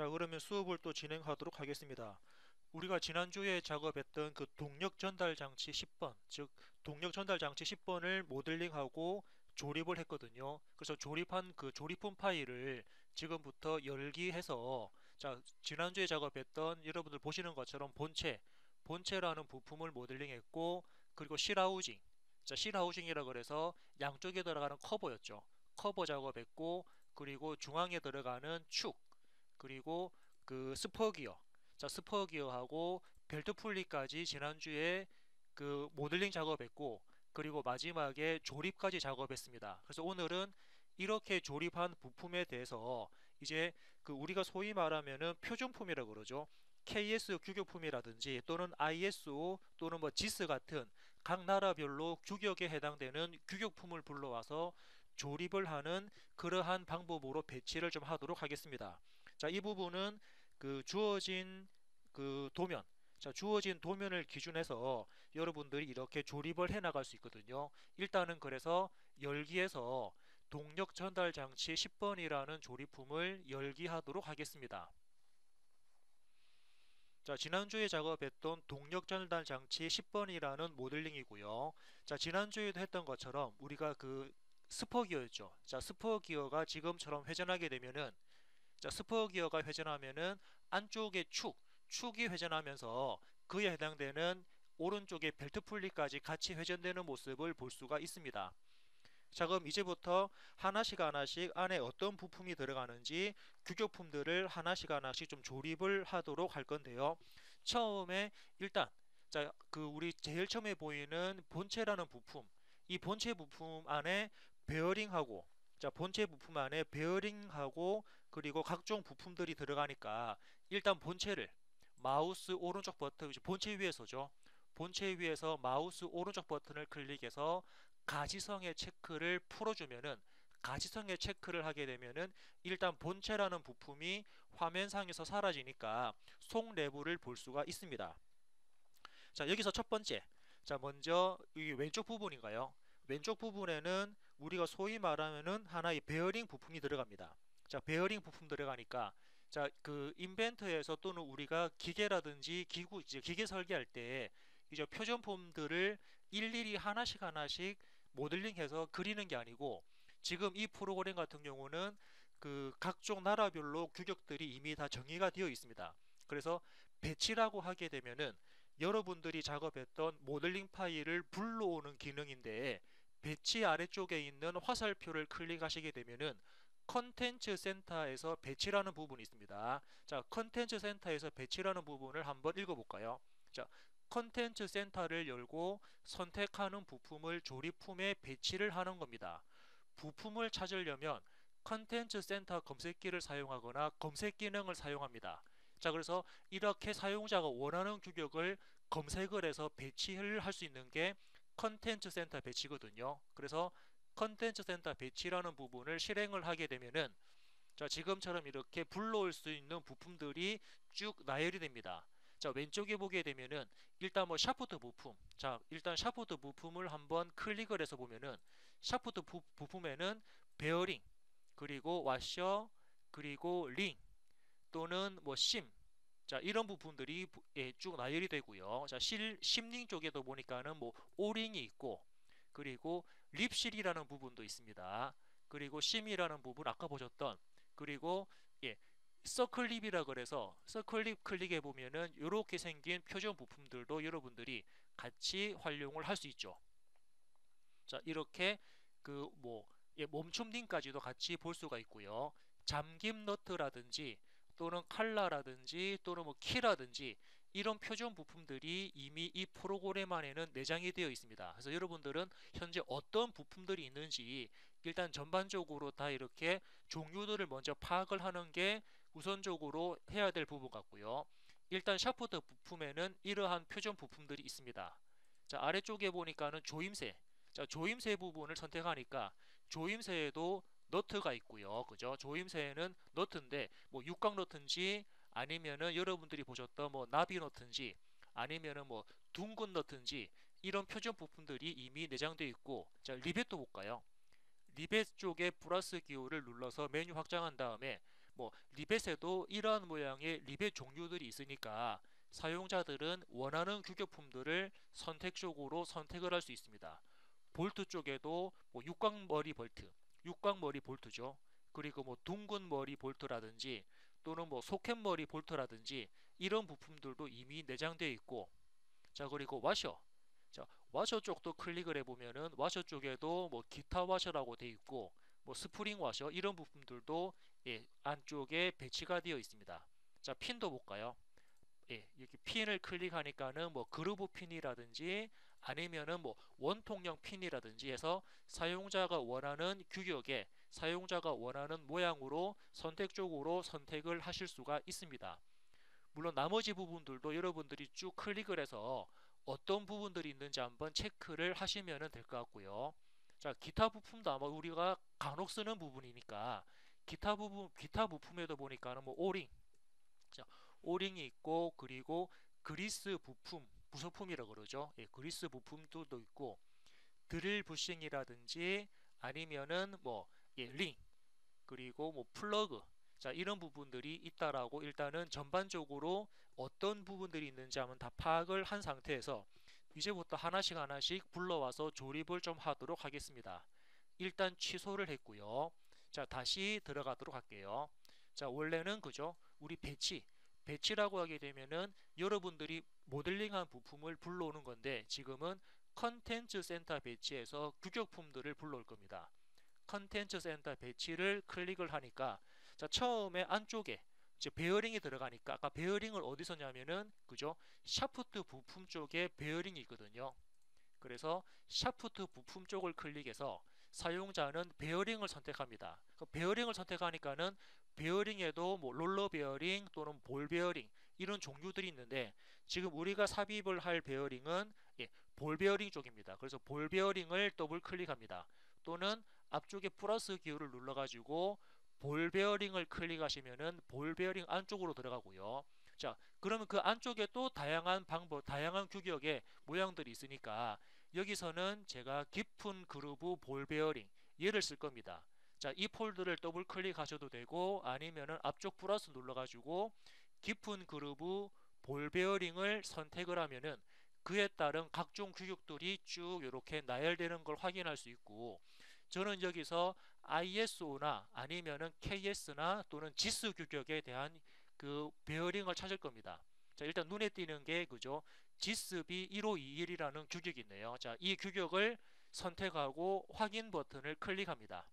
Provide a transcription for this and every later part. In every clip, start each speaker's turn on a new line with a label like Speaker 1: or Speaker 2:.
Speaker 1: 자, 그러면 수업을 또 진행하도록 하겠습니다. 우리가 지난주에 작업했던 그 동력 전달 장치 10번, 즉 동력 전달 장치 10번을 모델링하고 조립을 했거든요. 그래서 조립한 그 조립품 파일을 지금부터 열기해서, 자, 지난주에 작업했던 여러분들 보시는 것처럼 본체라는 부품을 모델링했고, 그리고 실하우징, 자, 실하우징이라 그래서 양쪽에 들어가는 커버였죠. 커버 작업했고, 그리고 중앙에 들어가는 축, 그리고 그 스퍼기어, 자, 스퍼기어하고 벨트 풀리까지 지난주에 그 모델링 작업했고, 그리고 마지막에 조립까지 작업했습니다. 그래서 오늘은 이렇게 조립한 부품에 대해서 이제 그 우리가 소위 말하면은 표준품이라고 그러죠. KS 규격품이라든지 또는 ISO 또는 뭐 지스 같은 각 나라별로 규격에 해당되는 규격품을 불러와서 조립을 하는 그러한 방법으로 배치를 좀 하도록 하겠습니다. 자, 이 부분은 그 주어진 그 도면, 자, 주어진 도면을 기준해서 여러분들이 이렇게 조립을 해 나갈 수 있거든요. 일단은 그래서 열기에서 동력 전달 장치 10번이라는 조립품을 열기하도록 하겠습니다. 자, 지난주에 작업했던 동력 전달 장치 10번이라는 모델링이고요. 자, 지난주에도 했던 것처럼 우리가 그 스퍼기어였죠. 자, 스퍼기어가 지금처럼 회전하게 되면은, 자, 스포 기어가 회전하면은 안쪽의 축이 회전하면서 그에 해당되는 오른쪽의 벨트 풀리까지 같이 회전되는 모습을 볼 수가 있습니다. 자, 그럼 이제부터 하나씩 안에 어떤 부품이 들어가는지 규격품들을 하나씩 좀 조립을 하도록 할 건데요. 처음에 일단, 자, 그 우리 제일 처음에 보이는 본체라는 부품, 이 본체 부품 안에 베어링하고, 자, 본체 부품 안에 베어링하고 그리고 각종 부품들이 들어가니까 일단 본체를 마우스 오른쪽 버튼, 본체 위에서죠. 본체 위에서 마우스 오른쪽 버튼을 클릭해서 가시성의 체크를 풀어주면은, 가시성의 체크를 하게 되면은 일단 본체라는 부품이 화면상에서 사라지니까 속 내부를 볼 수가 있습니다. 자, 여기서 첫 번째, 자, 먼저 이 왼쪽 부분인가요? 왼쪽 부분에는 우리가 소위 말하면은 하나의 베어링 부품이 들어갑니다. 자, 베어링 부품 들어가니까, 자, 그 인벤터에서 또는 우리가 기계라든지 기구, 이제 기계 설계할 때 이제 표준품들을 일일이 하나씩 모델링해서 그리는 게 아니고, 지금 이 프로그램 같은 경우는 그 각종 나라별로 규격들이 이미 다 정의가 되어 있습니다. 그래서 배치라고 하게 되면은 여러분들이 작업했던 모델링 파일을 불러오는 기능인데, 배치 아래쪽에 있는 화살표를 클릭하시게 되면은 컨텐츠 센터에서 배치라는 부분이 있습니다. 자, 컨텐츠 센터에서 배치라는 부분을 한번 읽어볼까요? 자, 컨텐츠 센터를 열고 선택하는 부품을 조립품에 배치를 하는 겁니다. 부품을 찾으려면 컨텐츠 센터 검색기를 사용하거나 검색 기능을 사용합니다. 자, 그래서 이렇게 사용자가 원하는 규격을 검색을 해서 배치를 할 수 있는 게 컨텐츠 센터 배치거든요. 그래서 컨텐츠 센터 배치라는 부분을 실행을 하게 되면은, 자, 지금처럼 이렇게 불러올 수 있는 부품들이 쭉 나열이 됩니다. 자, 왼쪽에 보게 되면은 일단 뭐 샤프트 부품, 자, 일단 샤프트 부품을 한번 클릭을 해서 보면은 샤프트 부품에는 베어링, 그리고 와셔, 그리고 링 또는 뭐 심, 자, 이런 부분들이 예, 쭉 나열이 되고요. 자, 심링 쪽에도 보니까는 뭐 오링이 있고, 그리고 립실이라는 부분도 있습니다. 그리고 심이라는 부분 아까 보셨던, 그리고 예, 서클립이라 그래서 서클립 클릭해 보면은 이렇게 생긴 표준 부품들도 여러분들이 같이 활용을 할 수 있죠. 자, 이렇게 그 뭐 멈춤링까지도 같이 볼 수가 있고요. 잠김 너트라든지 또는 칼라라든지 또는 뭐 키라든지 이런 표준 부품들이 이미 이 프로그램 안에는 내장이 되어 있습니다. 그래서 여러분들은 현재 어떤 부품들이 있는지 일단 전반적으로 다 이렇게 종류들을 먼저 파악을 하는 게 우선적으로 해야 될 부분 같고요. 일단 샤프트 부품에는 이러한 표준 부품들이 있습니다. 자, 아래쪽에 보니까는 조임새, 자, 조임새 부분을 선택하니까 조임새에도 너트가 있고요. 그죠? 조임새에는 너트인데 뭐 육각 너트인지 아니면은 여러분들이 보셨던 뭐 나비 너트인지 아니면은 뭐 둥근 너트인지 이런 표준 부품들이 이미 내장되어 있고, 자, 리벳도 볼까요? 리벳 쪽에 플러스 기호를 눌러서 메뉴 확장한 다음에 뭐 리벳에도 이러한 모양의 리벳 종류들이 있으니까 사용자들은 원하는 규격품들을 선택적으로 선택을 할 수 있습니다. 볼트 쪽에도 뭐 육각머리 볼트, 육각머리 볼트죠. 그리고 뭐 둥근 머리 볼트라든지 또는 뭐 소켓머리 볼트라든지 이런 부품들도 이미 내장되어 있고, 자 그리고 와셔, 자 와셔 쪽도 클릭을 해보면은 와셔 쪽에도 뭐 기타 와셔라고 되어 있고 뭐 스프링 와셔 이런 부품들도 예, 안쪽에 배치가 되어 있습니다. 자 핀도 볼까요? 예, 이렇게 핀을 클릭하니까는 뭐 그루브 핀이라든지 아니면은 뭐 원통형 핀이라든지 해서 사용자가 원하는 규격에 사용자가 원하는 모양으로 선택적으로 선택을 하실 수가 있습니다. 물론 나머지 부분들도 여러분들이 쭉 클릭을 해서 어떤 부분들이 있는지 한번 체크를 하시면 될 것 같고요. 자, 기타 부품도 아마 우리가 간혹 쓰는 부분이니까 기타 부품에도 보니까는 뭐 오링, 자, 오링이 있고 그리고 그리스 부품, 부속품이라고 그러죠. 예, 그리스 부품도 있고 드릴 부싱이라든지 아니면은 뭐 예, 링 그리고 뭐 플러그, 자 이런 부분들이 있다라고 일단은 전반적으로 어떤 부분들이 있는지 한번 다 파악을 한 상태에서 이제부터 하나씩 하나씩 불러와서 조립을 좀 하도록 하겠습니다. 일단 취소를 했고요. 자 다시 들어가도록 할게요. 자 원래는 그죠, 우리 배치라고 하게 되면은 여러분들이 모델링한 부품을 불러오는 건데 지금은 컨텐츠 센터 배치에서 규격품들을 불러올 겁니다. 컨텐츠 센터 배치를 클릭을 하니까 자 처음에 안쪽에 이제 베어링이 들어가니까 아까 베어링을 어디서 냐면은 그죠, 샤프트 부품 쪽에 베어링이 있거든요. 그래서 샤프트 부품 쪽을 클릭해서 사용자는 베어링을 선택합니다. 그 베어링을 선택하니까는 베어링에도 뭐 롤러 베어링 또는 볼 베어링 이런 종류들이 있는데 지금 우리가 삽입을 할 베어링은 예, 볼 베어링 쪽입니다. 그래서 볼 베어링을 더블 클릭합니다. 또는 앞쪽에 플러스 기호를 눌러가지고 볼 베어링을 클릭하시면은 볼 베어링 안쪽으로 들어가고요. 자, 그러면 그 안쪽에 또 다양한 방법, 다양한 규격의 모양들이 있으니까 여기서는 제가 깊은 그루브 볼 베어링 얘를 쓸 겁니다. 자, 이 폴드를 더블 클릭하셔도 되고 아니면은 앞쪽 플러스 눌러가지고 깊은 그루브 볼 베어링을 선택을 하면은 그에 따른 각종 규격들이 쭉 이렇게 나열되는 걸 확인할 수 있고, 저는 여기서 ISO나 아니면은 KS나 또는 지스 규격에 대한 그 베어링을 찾을 겁니다. 자, 일단 눈에 띄는 게 그죠? GSB 1521이라는 규격이 있네요. 자, 이 규격을 선택하고 확인 버튼을 클릭합니다.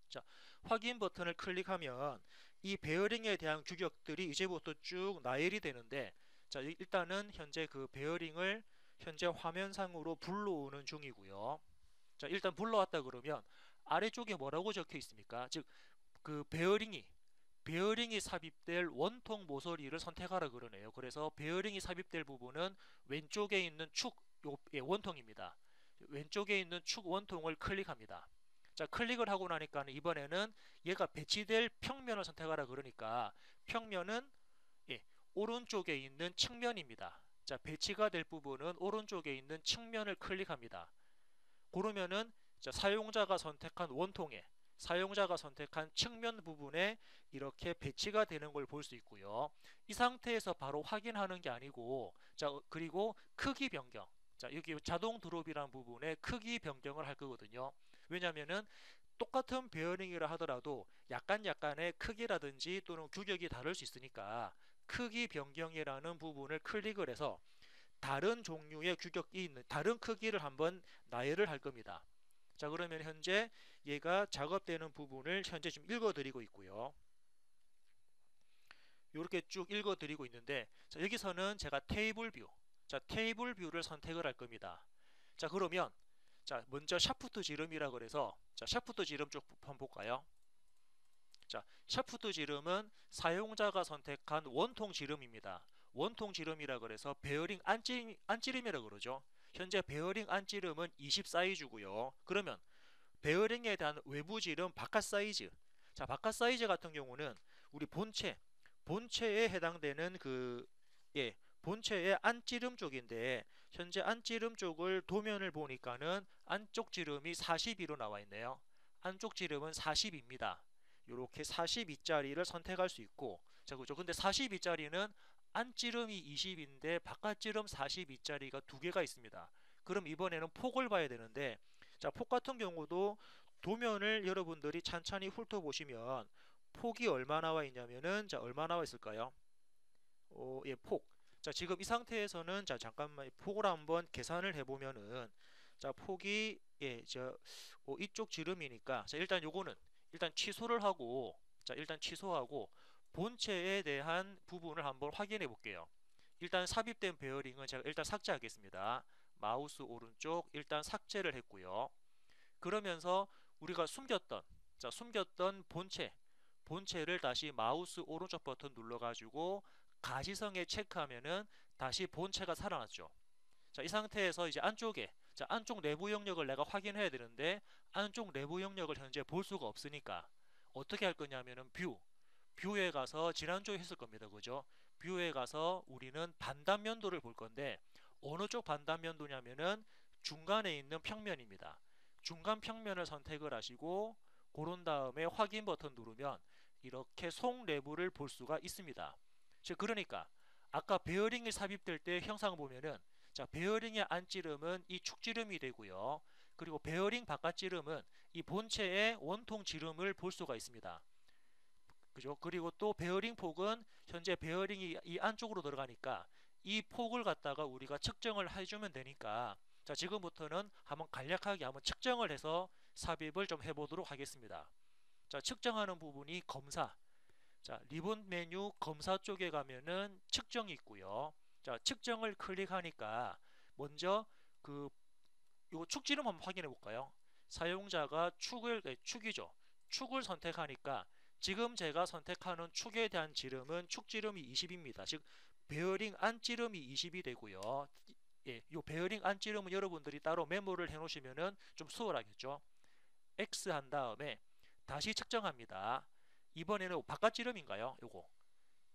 Speaker 1: 자, 확인 버튼을 클릭하면 이 베어링에 대한 규격들이 이제부터 쭉 나열이 되는데, 자, 일단은 현재 그 베어링을 현재 화면상으로 불러오는 중이고요. 자, 일단 불러왔다 그러면 아래쪽에 뭐라고 적혀 있습니까? 즉, 그 베어링이 삽입될 원통 모서리를 선택하라 그러네요. 그래서 베어링이 삽입될 부분은 왼쪽에 있는 축 예, 원통입니다. 왼쪽에 있는 축 원통을 클릭합니다. 자, 클릭을 하고 나니까 이번에는 얘가 배치될 평면을 선택하라 그러니까 평면은 예, 오른쪽에 있는 측면입니다. 자, 배치가 될 부분은 오른쪽에 있는 측면을 클릭합니다. 그러면은 자, 사용자가 선택한 원통에 사용자가 선택한 측면 부분에 이렇게 배치가 되는 걸 볼 수 있고요. 이 상태에서 바로 확인하는 게 아니고, 자 그리고 크기 변경, 자 여기 자동 드롭이라는 부분에 크기 변경을 할 거거든요. 왜냐면은 똑같은 베어링이라 하더라도 약간의 크기라든지 또는 규격이 다를 수 있으니까 크기 변경이라는 부분을 클릭을 해서 다른 종류의 규격이 있는 다른 크기를 한번 나열을 할 겁니다. 자 그러면 현재 얘가 작업되는 부분을 현재 지금 읽어 드리고 있고요. 이렇게 쭉 읽어 드리고 있는데, 자 여기서는 제가 테이블 뷰, 자 테이블 뷰를 선택을 할 겁니다. 자 그러면 자 먼저 샤프트 지름이라 그래서 자 샤프트 지름 쪽 한번 볼까요? 자 샤프트 지름은 사용자가 선택한 원통 지름입니다. 원통 지름이라 그래서 베어링 안찌름이라 그러죠. 현재 베어링 안찌름은 20 사이즈고요. 그러면 베어링에 대한 외부 지름 바깥 사이즈, 자 바깥 사이즈 같은 경우는 우리 본체에 해당되는 그 예, 본체의 안찌름 쪽인데 현재 안찌름 쪽을 도면을 보니까는 안쪽 지름이 42로 나와 있네요. 안쪽 지름은 40입니다. 이렇게 42짜리를 선택할 수 있고, 자, 그죠? 근데 42짜리는 안지름이 20인데 바깥지름 42짜리가 두 개가 있습니다. 그럼 이번에는 폭을 봐야 되는데, 자, 폭 같은 경우도 도면을 여러분들이 찬찬히 훑어보시면 폭이 얼마 나와 있냐면은, 자, 얼마 나와 있을까요? 예, 폭. 자, 지금 이 상태에서는, 자, 잠깐만 폭을 한번 계산을 해보면은, 자, 폭이, 예, 이쪽 지름이니까, 자, 일단 요거는 일단 취소를 하고, 자, 일단 취소하고 본체에 대한 부분을 한번 확인해 볼게요. 일단 삽입된 베어링은 제가 일단 삭제하겠습니다. 마우스 오른쪽 일단 삭제를 했고요. 그러면서 우리가 숨겼던 본체를 다시 마우스 오른쪽 버튼 눌러가지고 가시성에 체크하면은 다시 본체가 살아났죠. 자, 이 상태에서 이제 자, 안쪽 내부 영역을 내가 확인해야 되는데 안쪽 내부 영역을 현재 볼 수가 없으니까 어떻게 할 거냐면은 뷰에 가서 지난주에 했을 겁니다. 그죠? 뷰에 가서 우리는 반단면도를 볼 건데 어느 쪽 반단면도냐면은 중간에 있는 평면입니다. 중간 평면을 선택을 하시고 고른 다음에 확인 버튼 누르면 이렇게 속 내부를 볼 수가 있습니다. 즉 그러니까 아까 베어링이 삽입될 때 형상 보면은, 자, 베어링의 안지름은 이 축지름이 되고요. 그리고 베어링 바깥지름은 이 본체의 원통 지름을 볼 수가 있습니다. 그죠? 그리고 또 베어링 폭은 현재 베어링이 이 안쪽으로 들어가니까 이 폭을 갖다가 우리가 측정을 해주면 되니까, 자, 지금부터는 한번 간략하게 한번 측정을 해서 삽입을 좀 해보도록 하겠습니다. 자, 측정하는 부분이 검사. 자, 리본 메뉴 검사 쪽에 가면은 측정이 있고요. 자, 측정을 클릭하니까 먼저 그 요 축지름 한번 확인해 볼까요? 사용자가 축이죠. 축을 선택하니까 지금 제가 선택하는 축에 대한 지름은 축지름이 20입니다. 즉 베어링 안지름이 20이 되고요. 예, 요 베어링 안지름은 여러분들이 따로 메모를 해 놓으시면은 좀 수월하겠죠. X 한 다음에 다시 측정합니다. 이번에는 바깥지름인가요? 요거.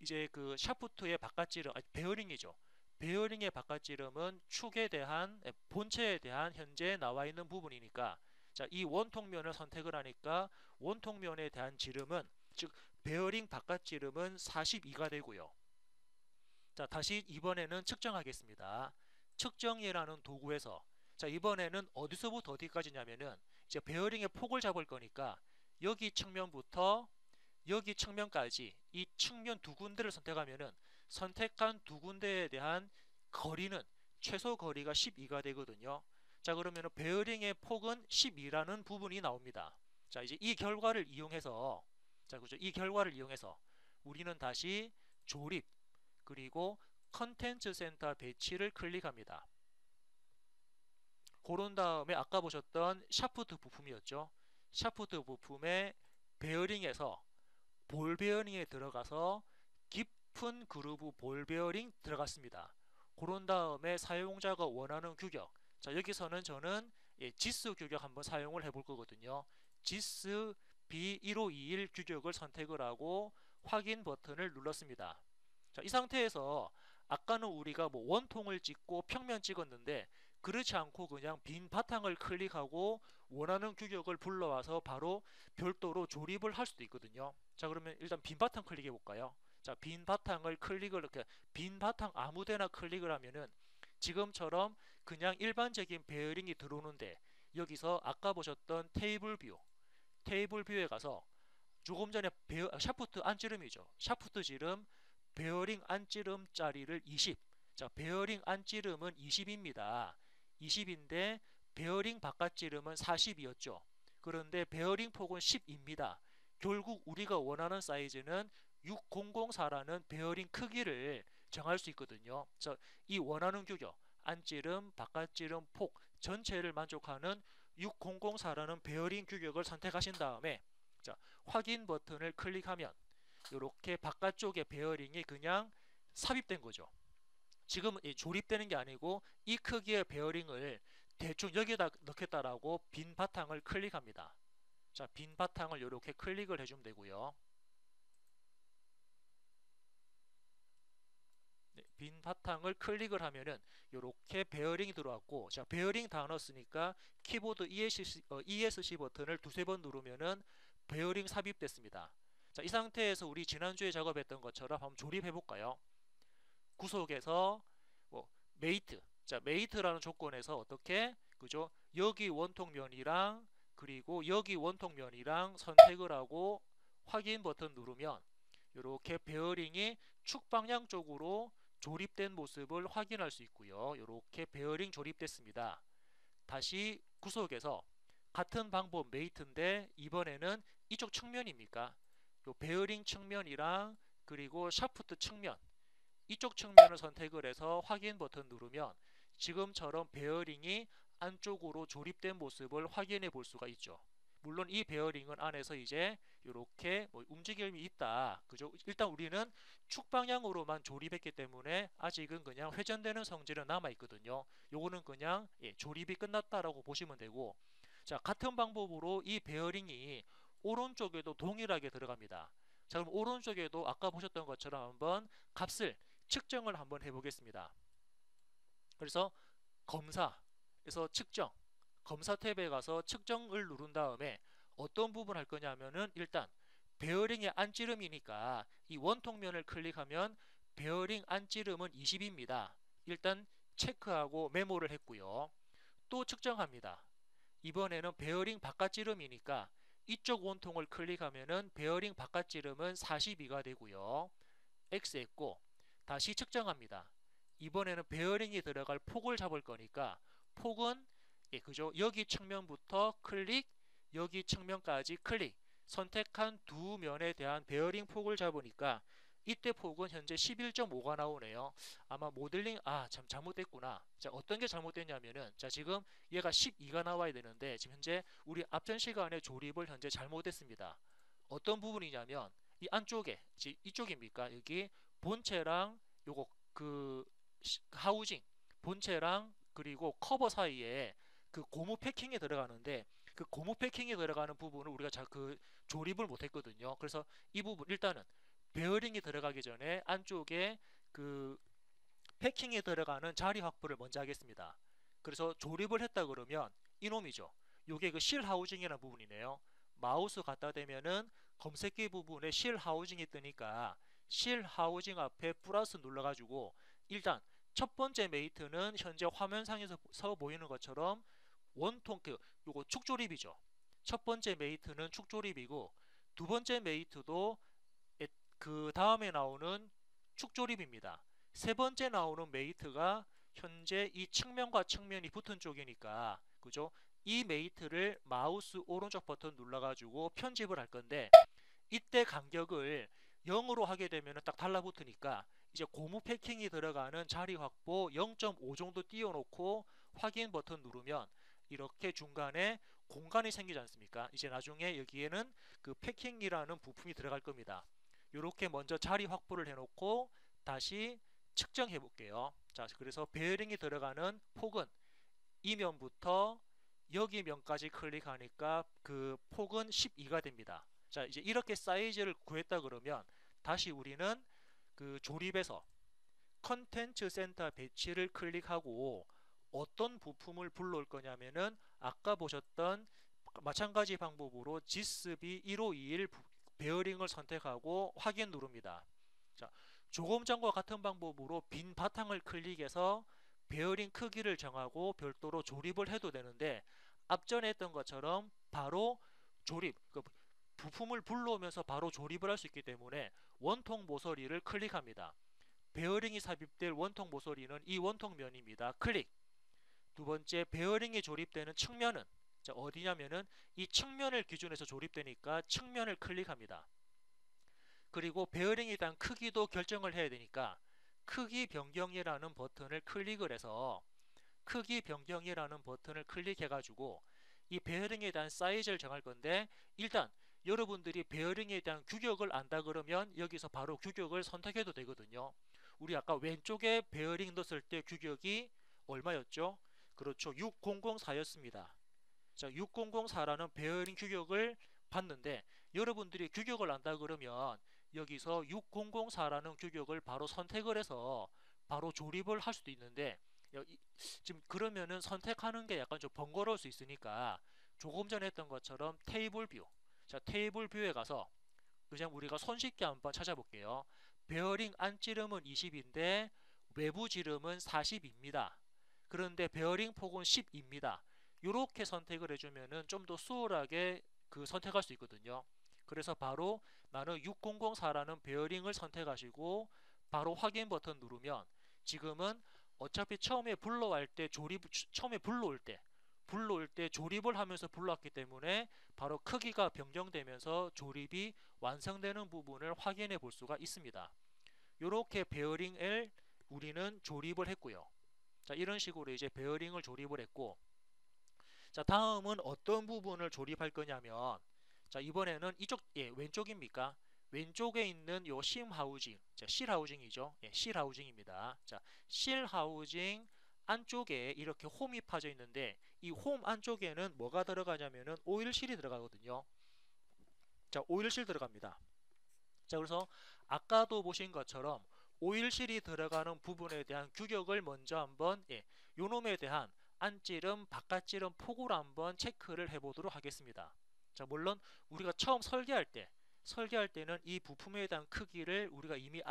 Speaker 1: 이제 그 샤프트의 바깥지름, 베어링이죠. 베어링의 바깥지름은 축에 대한, 본체에 대한 현재 나와 있는 부분이니까, 자, 이 원통면을 선택을 하니까 원통면에 대한 지름은, 즉 베어링 바깥지름은 42가 되고요. 자, 다시 이번에는 측정하겠습니다. 측정이라는 도구에서, 자, 이번에는 어디서부터 어디까지냐면은 이제 베어링의 폭을 잡을 거니까 여기 측면부터 여기 측면까지 이 측면 두 군데를 선택하면은 선택한 두 군데에 대한 거리는 최소 거리가 12가 되거든요. 자, 그러면은 베어링의 폭은 12라는 부분이 나옵니다. 자, 이제 이 결과를 이용해서, 자, 그죠? 이 결과를 이용해서 우리는 다시 조립 그리고 컨텐츠 센터 배치를 클릭합니다. 고른 다음에 아까 보셨던 샤프트 부품이었죠. 샤프트 부품의 베어링에서 볼 베어링에 들어가서 깊은 그루브 볼 베어링 들어갔습니다. 그런 다음에 사용자가 원하는 규격, 자, 여기서는 저는 지스 규격 한번 사용을 해볼 거거든요. 지스 B1521 규격을 선택을 하고 확인 버튼을 눌렀습니다. 자, 이 상태에서 아까는 우리가 뭐 원통을 찍고 평면 찍었는데 그렇지 않고 그냥 빈 바탕을 클릭하고 원하는 규격을 불러와서 바로 별도로 조립을 할 수도 있거든요. 자, 그러면 일단 빈 바탕 클릭해 볼까요? 자, 빈 바탕을 클릭을 이렇게 빈 바탕 아무데나 클릭을 하면은 지금처럼 그냥 일반적인 베어링이 들어오는데 여기서 아까 보셨던 테이블 뷰에 가서 조금 전에 샤프트 안지름이죠. 샤프트 지름 베어링 안지름 짜리를 20. 자, 베어링 안지름은 20입니다. 20인데 베어링 바깥지름은 40이었죠. 그런데 베어링 폭은 10입니다. 결국 우리가 원하는 사이즈는 6004라는 베어링 크기를 정할 수 있거든요. 그래서 이 원하는 규격, 안지름, 바깥지름, 폭 전체를 만족하는 6004라는 베어링 규격을 선택하신 다음에, 자, 확인 버튼을 클릭하면 이렇게 바깥쪽에 베어링이 그냥 삽입된 거죠. 지금 조립되는 게 아니고 이 크기의 베어링을 대충 여기다 넣겠다라고 빈 바탕을 클릭합니다. 자, 빈 바탕을 이렇게 클릭을 해주면 되고요. 네, 빈 바탕을 클릭을 하면은 이렇게 베어링이 들어왔고, 자, 베어링 다 넣었으니까 키보드 ESC 버튼을 두세 번 누르면은 베어링 삽입됐습니다. 자, 이 상태에서 우리 지난주에 작업했던 것처럼 한번 조립해 볼까요? 구속에서 뭐 메이트, 자 메이트라는 조건에서 어떻게 그죠? 여기 원통면이랑 그리고 여기 원통면이랑 선택을 하고 확인 버튼 누르면 이렇게 베어링이 축 방향 쪽으로 조립된 모습을 확인할 수 있고요. 이렇게 베어링 조립됐습니다. 다시 구속에서 같은 방법 메이트인데 이번에는 이쪽 측면입니까? 요 베어링 측면이랑 그리고 샤프트 측면 이쪽 측면을 선택을 해서 확인 버튼 누르면 지금처럼 베어링이 안쪽으로 조립된 모습을 확인해 볼 수가 있죠. 물론 이 베어링은 안에서 이제 이렇게 뭐 움직임이 있다. 그죠? 일단 우리는 축 방향으로만 조립했기 때문에 아직은 그냥 회전되는 성질은 남아 있거든요. 요거는 그냥 조립이 끝났다라고 보시면 되고, 자 같은 방법으로 이 베어링이 오른쪽에도 동일하게 들어갑니다. 자 그럼 오른쪽에도 아까 보셨던 것처럼 한번 값을 측정을 한번 해보겠습니다. 그래서 검사에서 측정, 검사 탭에 가서 측정을 누른 다음에 어떤 부분 할 거냐면은 일단 베어링의 안찌름이니까 이 원통면을 클릭하면 베어링 안찌름은 20입니다. 일단 체크하고 메모를 했고요. 또 측정합니다. 이번에는 베어링 바깥지름이니까 이쪽 원통을 클릭하면은 베어링 바깥지름은 42가 되고요. X 했고 다시 측정합니다. 이번에는 베어링이 들어갈 폭을 잡을 거니까 폭은 그죠? 여기 측면부터 클릭, 여기 측면까지 클릭. 선택한 두 면에 대한 베어링 폭을 잡으니까 이때 폭은 현재 11.5가 나오네요. 아마 모델링 참 잘못됐구나. 자 어떤 게 잘못됐냐면은 자 지금 얘가 12가 나와야 되는데 지금 현재 우리 앞전 시간에 조립을 현재 잘못했습니다. 어떤 부분이냐면 이 안쪽에 이쪽입니까? 여기 본체랑 요거 그 하우징 본체랑 그리고 커버 사이에 그 고무 패킹에 들어가는데 그 고무 패킹에 들어가는 부분을 우리가 그 조립을 못했거든요. 그래서 이 부분 일단은 베어링이 들어가기 전에 안쪽에 그 패킹에 들어가는 자리 확보를 먼저 하겠습니다. 그래서 조립을 했다 그러면 이놈이죠. 요게 그 실 하우징이라는 부분이네요. 마우스 갖다 대면은 검색기 부분에 실 하우징이 뜨니까 실 하우징 앞에 플러스 눌러가지고 일단 첫 번째 메이트는 현재 화면상에서 보이는 것처럼 원통 요거 축조립이죠. 첫 번째 메이트는 축조립이고 두 번째 메이트도 그 다음에 나오는 축조립입니다. 세 번째 나오는 메이트가 현재 이 측면과 측면이 붙은 쪽이니까 그죠? 이 메이트를 마우스 오른쪽 버튼 눌러가지고 편집을 할 건데 이때 간격을 0으로 하게 되면 딱 달라붙으니까 이제 고무 패킹이 들어가는 자리 확보 0.5 정도 띄워놓고 확인 버튼 누르면 이렇게 중간에 공간이 생기지 않습니까? 이제 나중에 여기에는 그 패킹이라는 부품이 들어갈 겁니다. 이렇게 먼저 자리 확보를 해놓고 다시 측정해 볼게요. 자, 그래서 베어링이 들어가는 폭은 이 면부터 여기 면까지 클릭하니까 그 폭은 12가 됩니다. 자, 이제 이렇게 사이즈를 구했다 그러면 다시 우리는 그 조립에서 컨텐츠 센터 배치를 클릭하고 어떤 부품을 불러올 거냐면은 아까 보셨던 마찬가지 방법으로 GISB 1521 베어링을 선택하고 확인 누릅니다. 자, 조금 전과 같은 방법으로 빈 바탕을 클릭해서 베어링 크기를 정하고 별도로 조립을 해도 되는데 앞전에 했던 것처럼 바로 조립, 부품을 불러오면서 바로 조립을 할 수 있기 때문에 원통 모서리를 클릭합니다. 베어링이 삽입될 원통 모서리는 이 원통면입니다. 클릭. 두 번째 베어링이 조립되는 측면은 자, 어디냐면은 이 측면을 기준해서 조립되니까 측면을 클릭합니다. 그리고 베어링에 대한 크기도 결정을 해야 되니까 크기 변경이라는 버튼을 클릭을 해서 크기 변경이라는 버튼을 클릭해 가지고 이 베어링에 대한 사이즈를 정할 건데 일단 여러분들이 베어링에 대한 규격을 안다 그러면 여기서 바로 규격을 선택해도 되거든요. 우리 아까 왼쪽에 베어링 넣었을 때 규격이 얼마였죠? 그렇죠. 6004였습니다. 자, 6004라는 베어링 규격을 봤는데 여러분들이 규격을 안다 그러면 여기서 6004라는 규격을 바로 선택을 해서 바로 조립을 할 수도 있는데 지금 그러면은 선택하는 게 약간 좀 번거로울 수 있으니까 조금 전에 했던 것처럼 테이블 뷰 자, 테이블 뷰에 가서 그냥 우리가 손쉽게 한번 찾아볼게요. 베어링 안지름은 20인데 외부 지름은 40입니다. 그런데 베어링 폭은 10입니다. 이렇게 선택을 해주면은 좀 더 수월하게 선택할 수 있거든요. 그래서 바로 나는 6004라는 베어링을 선택하시고 바로 확인 버튼 누르면 지금은 어차피 처음에 불러올 때 처음에 불러올 때 조립을 하면서 불러왔기 때문에 바로 크기가 변경되면서 조립이 완성되는 부분을 확인해 볼 수가 있습니다. 이렇게 베어링을 우리는 조립을 했고요. 자, 이런 식으로 이제 베어링을 조립을 했고, 자, 다음은 어떤 부분을 조립할 거냐면, 자, 이번에는 왼쪽입니까? 왼쪽에 있는 요 심 하우징, 자, 실 하우징이죠. 예, 실 하우징입니다. 자, 실 하우징 안쪽에 이렇게 홈이 파져 있는데, 이 홈 안쪽에는 뭐가 들어가냐면은 오일실이 들어가거든요. 자, 오일실 들어갑니다. 자, 그래서 아까도 보신 것처럼 오일실이 들어가는 부분에 대한 규격을 먼저 한번 요놈에 대한 안지름, 바깥지름 폭으로 한번 체크를 해보도록 하겠습니다. 자, 물론 우리가 처음 설계할 때는 이 부품에 대한 크기를 우리가 이미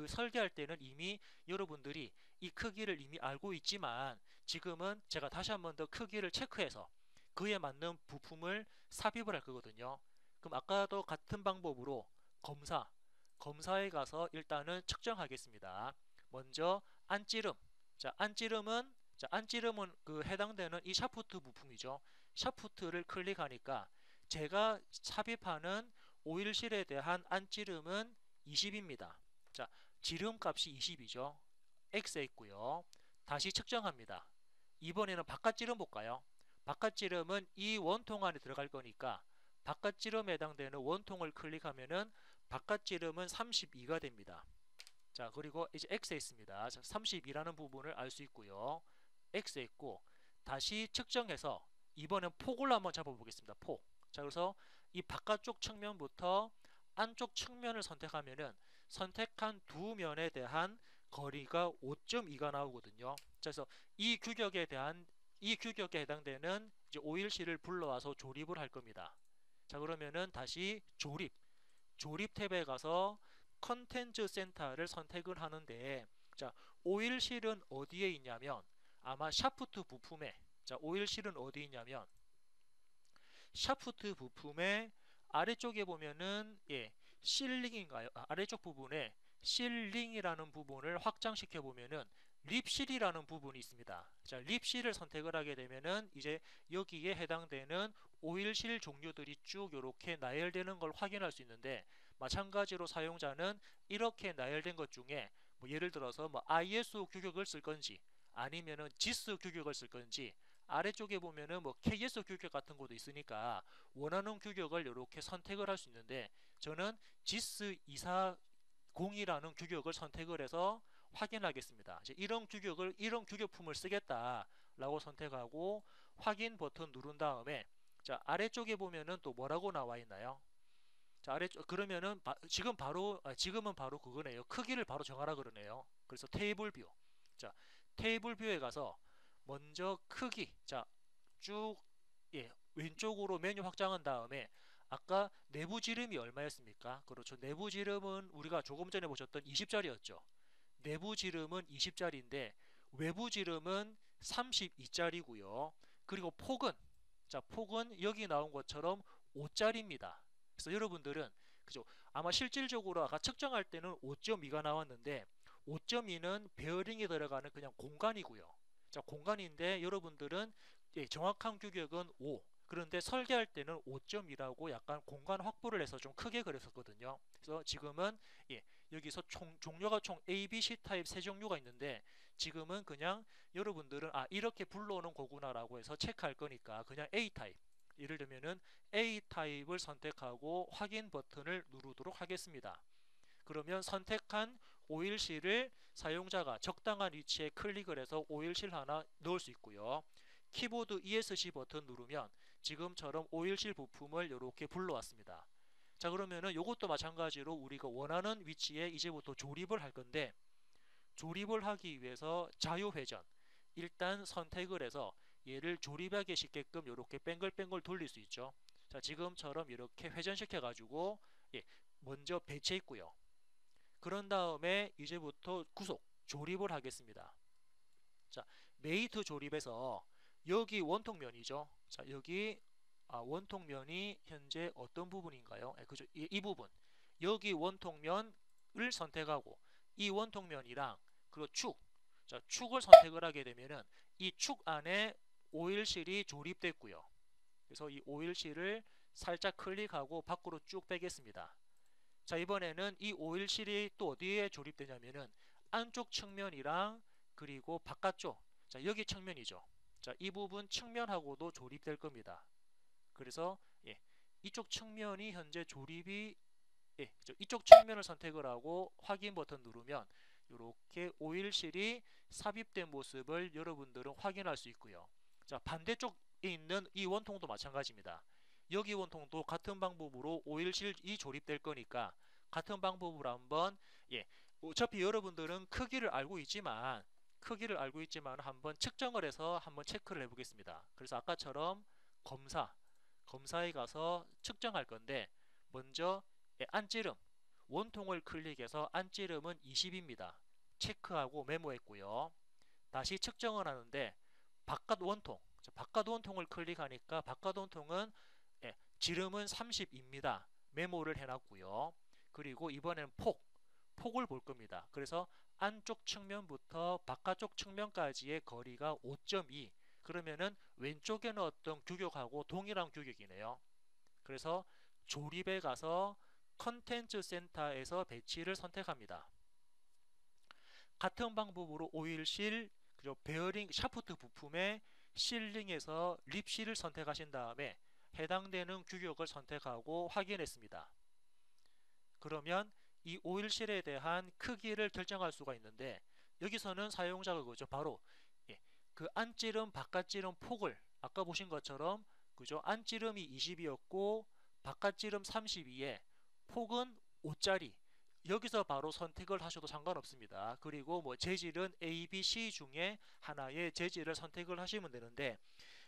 Speaker 1: 설계할 때는 이미 여러분들이 이 크기를 이미 알고 있지만 지금은 제가 다시 한번 더 크기를 체크해서 그에 맞는 부품을 삽입을 할 거거든요. 그럼 아까도 같은 방법으로 검사에 가서 일단은 측정하겠습니다. 먼저 안지름. 안지름은 해당되는 이 샤프트 부품이죠. 샤프트를 클릭하니까 제가 삽입하는 오일실에 대한 안지름은 20입니다. 자, 지름값이 20이죠. X에 있고요. 다시 측정합니다. 이번에는 바깥지름 볼까요? 바깥지름은 이 원통 안에 들어갈 거니까 바깥지름에 해당되는 원통을 클릭하면은 바깥지름은 32가 됩니다. 자, 그리고 이제 X에 있습니다. 32라는 부분을 알 수 있고요. X에 있고 다시 측정해서 이번엔 폭을 한번 잡아보겠습니다. 폭. 자, 그래서 이 바깥쪽 측면부터 안쪽 측면을 선택하면은 선택한 두 면에 대한 거리가 5.2가 나오거든요. 그래서 이 규격에 해당되는 이제 오일실을 불러와서 조립을 할 겁니다. 자, 그러면은 다시 조립 탭에 가서 컨텐츠 센터를 선택을 하는데, 자, 오일실은 어디에 있냐면 아마 샤프트 부품에, 자, 오일실은 어디 있냐면 샤프트 부품의 아래쪽에 보면은 실링인가요? 아래쪽 부분에 실링이라는 부분을 확장시켜 보면은 립실이라는 부분이 있습니다. 자, 립실을 선택을 하게 되면은 이제 여기에 해당되는 오일실 종류들이 쭉 이렇게 나열되는 걸 확인할 수 있는데, 마찬가지로 사용자는 이렇게 나열된 것 중에 뭐 예를 들어서 뭐 ISO 규격을 쓸 건지 아니면은 GIS 규격을 쓸 건지, 아래쪽에 보면은 뭐 KS 규격 같은 것도 있으니까 원하는 규격을 이렇게 선택을 할 수 있는데, 저는 GIS 240이라는 규격을 선택을 해서 확인하겠습니다. 이제 이런 규격품을 쓰겠다라고 선택하고 확인 버튼 누른 다음에, 자, 아래쪽에 보면은 또 뭐라고 나와 있나요? 자, 아래쪽 그러면은 지금은 바로 그거네요. 크기를 바로 정하라 그러네요. 그래서 테이블 뷰. 자, 테이블 뷰에 가서 먼저 크기. 자, 쭉 왼쪽으로 메뉴 확장한 다음에 아까 내부 지름이 얼마였습니까? 그렇죠. 내부 지름은 우리가 조금 전에 보셨던 20짜리였죠. 내부 지름은 20짜리인데 외부 지름은 32짜리고요. 그리고 폭은 여기 나온 것처럼 5짜리입니다. 그래서 여러분들은 그죠? 아마 실질적으로 아까 측정할 때는 5.2가 나왔는데 5.2는 베어링이 들어가는 그냥 공간이고요. 자, 공간인데 여러분들은 정확한 규격은 5. 그런데 설계할 때는 5.2라고 약간 공간 확보를 해서 좀 크게 그렸었거든요. 그래서 지금은 여기서 종류가 총 A, B, C 타입 세 종류가 있는데 지금은 그냥 여러분들은 이렇게 불러오는 거구나라고 해서 체크할 거니까 그냥 A 타입. 예를 들면은 A 타입을 선택하고 확인 버튼을 누르도록 하겠습니다. 그러면 선택한 오일실을 사용자가 적당한 위치에 클릭을 해서 오일실 하나 넣을 수 있고요. 키보드 ESC 버튼 누르면 지금처럼 오일실 부품을 이렇게 불러왔습니다. 자, 그러면은 이것도 마찬가지로 우리가 원하는 위치에 이제부터 조립을 할 건데, 조립을 하기 위해서 자유회전 일단 선택을 해서 얘를 조립하기 쉽게끔 이렇게 뱅글뱅글 돌릴 수 있죠. 자, 지금처럼 이렇게 회전시켜 가지고 예, 먼저 배치했고요. 그런 다음에 이제부터 구속, 조립을 하겠습니다. 자, 메이트 조립에서 여기 원통면이죠. 자, 여기 원통면이 현재 어떤 부분인가요? 그죠? 이 부분. 여기 원통면을 선택하고 이 원통면이랑 그리고 축. 자, 축을 선택을 하게 되면은 이 축 안에 오일실이 조립됐고요. 그래서 이 오일실을 살짝 클릭하고 밖으로 쭉 빼겠습니다. 자, 이번에는 이 오일실이 또 어디에 조립되냐면은 안쪽 측면이랑 그리고 바깥쪽, 자, 여기 측면이죠. 자, 이 부분 측면하고도 조립될 겁니다. 그래서 예, 이쪽 측면이 현재 조립이 이쪽 측면을 선택을 하고 확인 버튼 누르면 이렇게 오일실이 삽입된 모습을 여러분들은 확인할 수 있고요. 자, 반대쪽에 있는 이 원통도 마찬가지입니다. 여기 원통도 같은 방법으로 오일실이 조립될 거니까 같은 방법으로 한번 어차피 여러분들은 크기를 알고 있지만 한번 측정을 해서 한번 체크를 해보겠습니다. 그래서 아까처럼 검사에 가서 측정할 건데 먼저 안찌름 원통을 클릭해서 안찌름은 20입니다. 체크하고 메모했고요. 다시 측정을 하는데 바깥 원통을 클릭하니까 바깥 원통은 지름은 30입니다. 메모를 해놨고요. 그리고 이번에는 폭을 볼 겁니다. 그래서 안쪽 측면부터 바깥쪽 측면까지의 거리가 5.2. 그러면은 왼쪽에 넣었던 규격하고 동일한 규격이네요. 그래서 조립에 가서 컨텐츠 센터에서 배치를 선택합니다. 같은 방법으로 오일실, 그리고 베어링 샤프트 부품의 실링에서 립실을 선택하신 다음에 해당되는 규격을 선택하고 확인했습니다. 그러면 이 오일실에 대한 크기를 결정할 수가 있는데 여기서는 사용자가 그죠? 바로 그 안찌름 바깥찌름 폭을 아까 보신 것처럼 그죠? 안찌름이 20이었고 바깥찌름 32에 폭은 5짜리 여기서 바로 선택을 하셔도 상관없습니다. 그리고 뭐 재질은 A, B, C 중에 하나의 재질을 선택을 하시면 되는데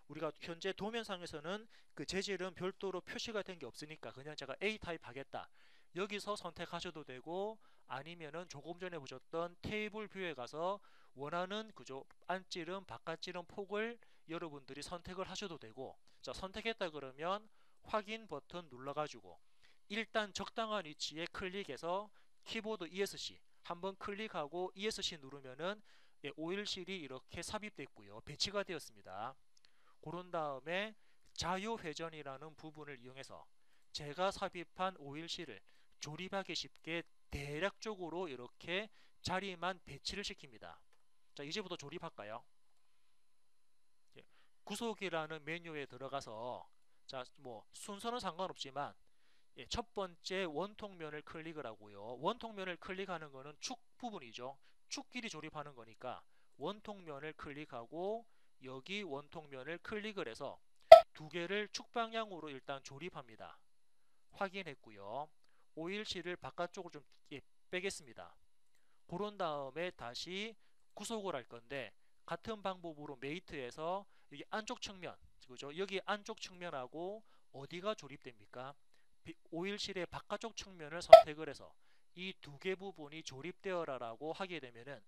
Speaker 1: 우리가 현재 도면상에서는 그 재질은 별도로 표시가 된 게 없으니까 그냥 제가 A 타입 하겠다. 여기서 선택하셔도 되고 아니면은 조금 전에 보셨던 테이블 뷰에 가서 원하는 그죠 안찌름 바깥찌름 폭을 여러분들이 선택을 하셔도 되고 자 선택했다 그러면 확인 버튼 눌러가지고 일단 적당한 위치에 클릭해서 키보드 ESC 한번 클릭하고 ESC 누르면은 오일실이 이렇게 삽입됐고요 배치가 되었습니다. 그런 다음에 자유회전이라는 부분을 이용해서 제가 삽입한 오일실을 조립하기 쉽게 대략적으로 이렇게 자리만 배치를 시킵니다. 자, 이제부터 조립할까요? 구속이라는 메뉴에 들어가서 자, 뭐 순서는 상관없지만 첫 번째 원통면을 클릭을 하고요. 원통면을 클릭하는 거는 축 부분이죠. 축끼리 조립하는 거니까 원통면을 클릭하고 여기 원통면을 클릭을 해서 두 개를 축 방향으로 일단 조립합니다. 확인했고요. 오일실을 바깥쪽으로 좀 빼겠습니다. 그런 다음에 다시 구속을 할 건데 같은 방법으로 메이트에서 여기 안쪽 측면 그죠? 여기 안쪽 측면하고 어디가 조립됩니까? 오일실의 바깥쪽 측면을 선택을 해서 이 두 개 부분이 조립되어라 라고 하게 되면은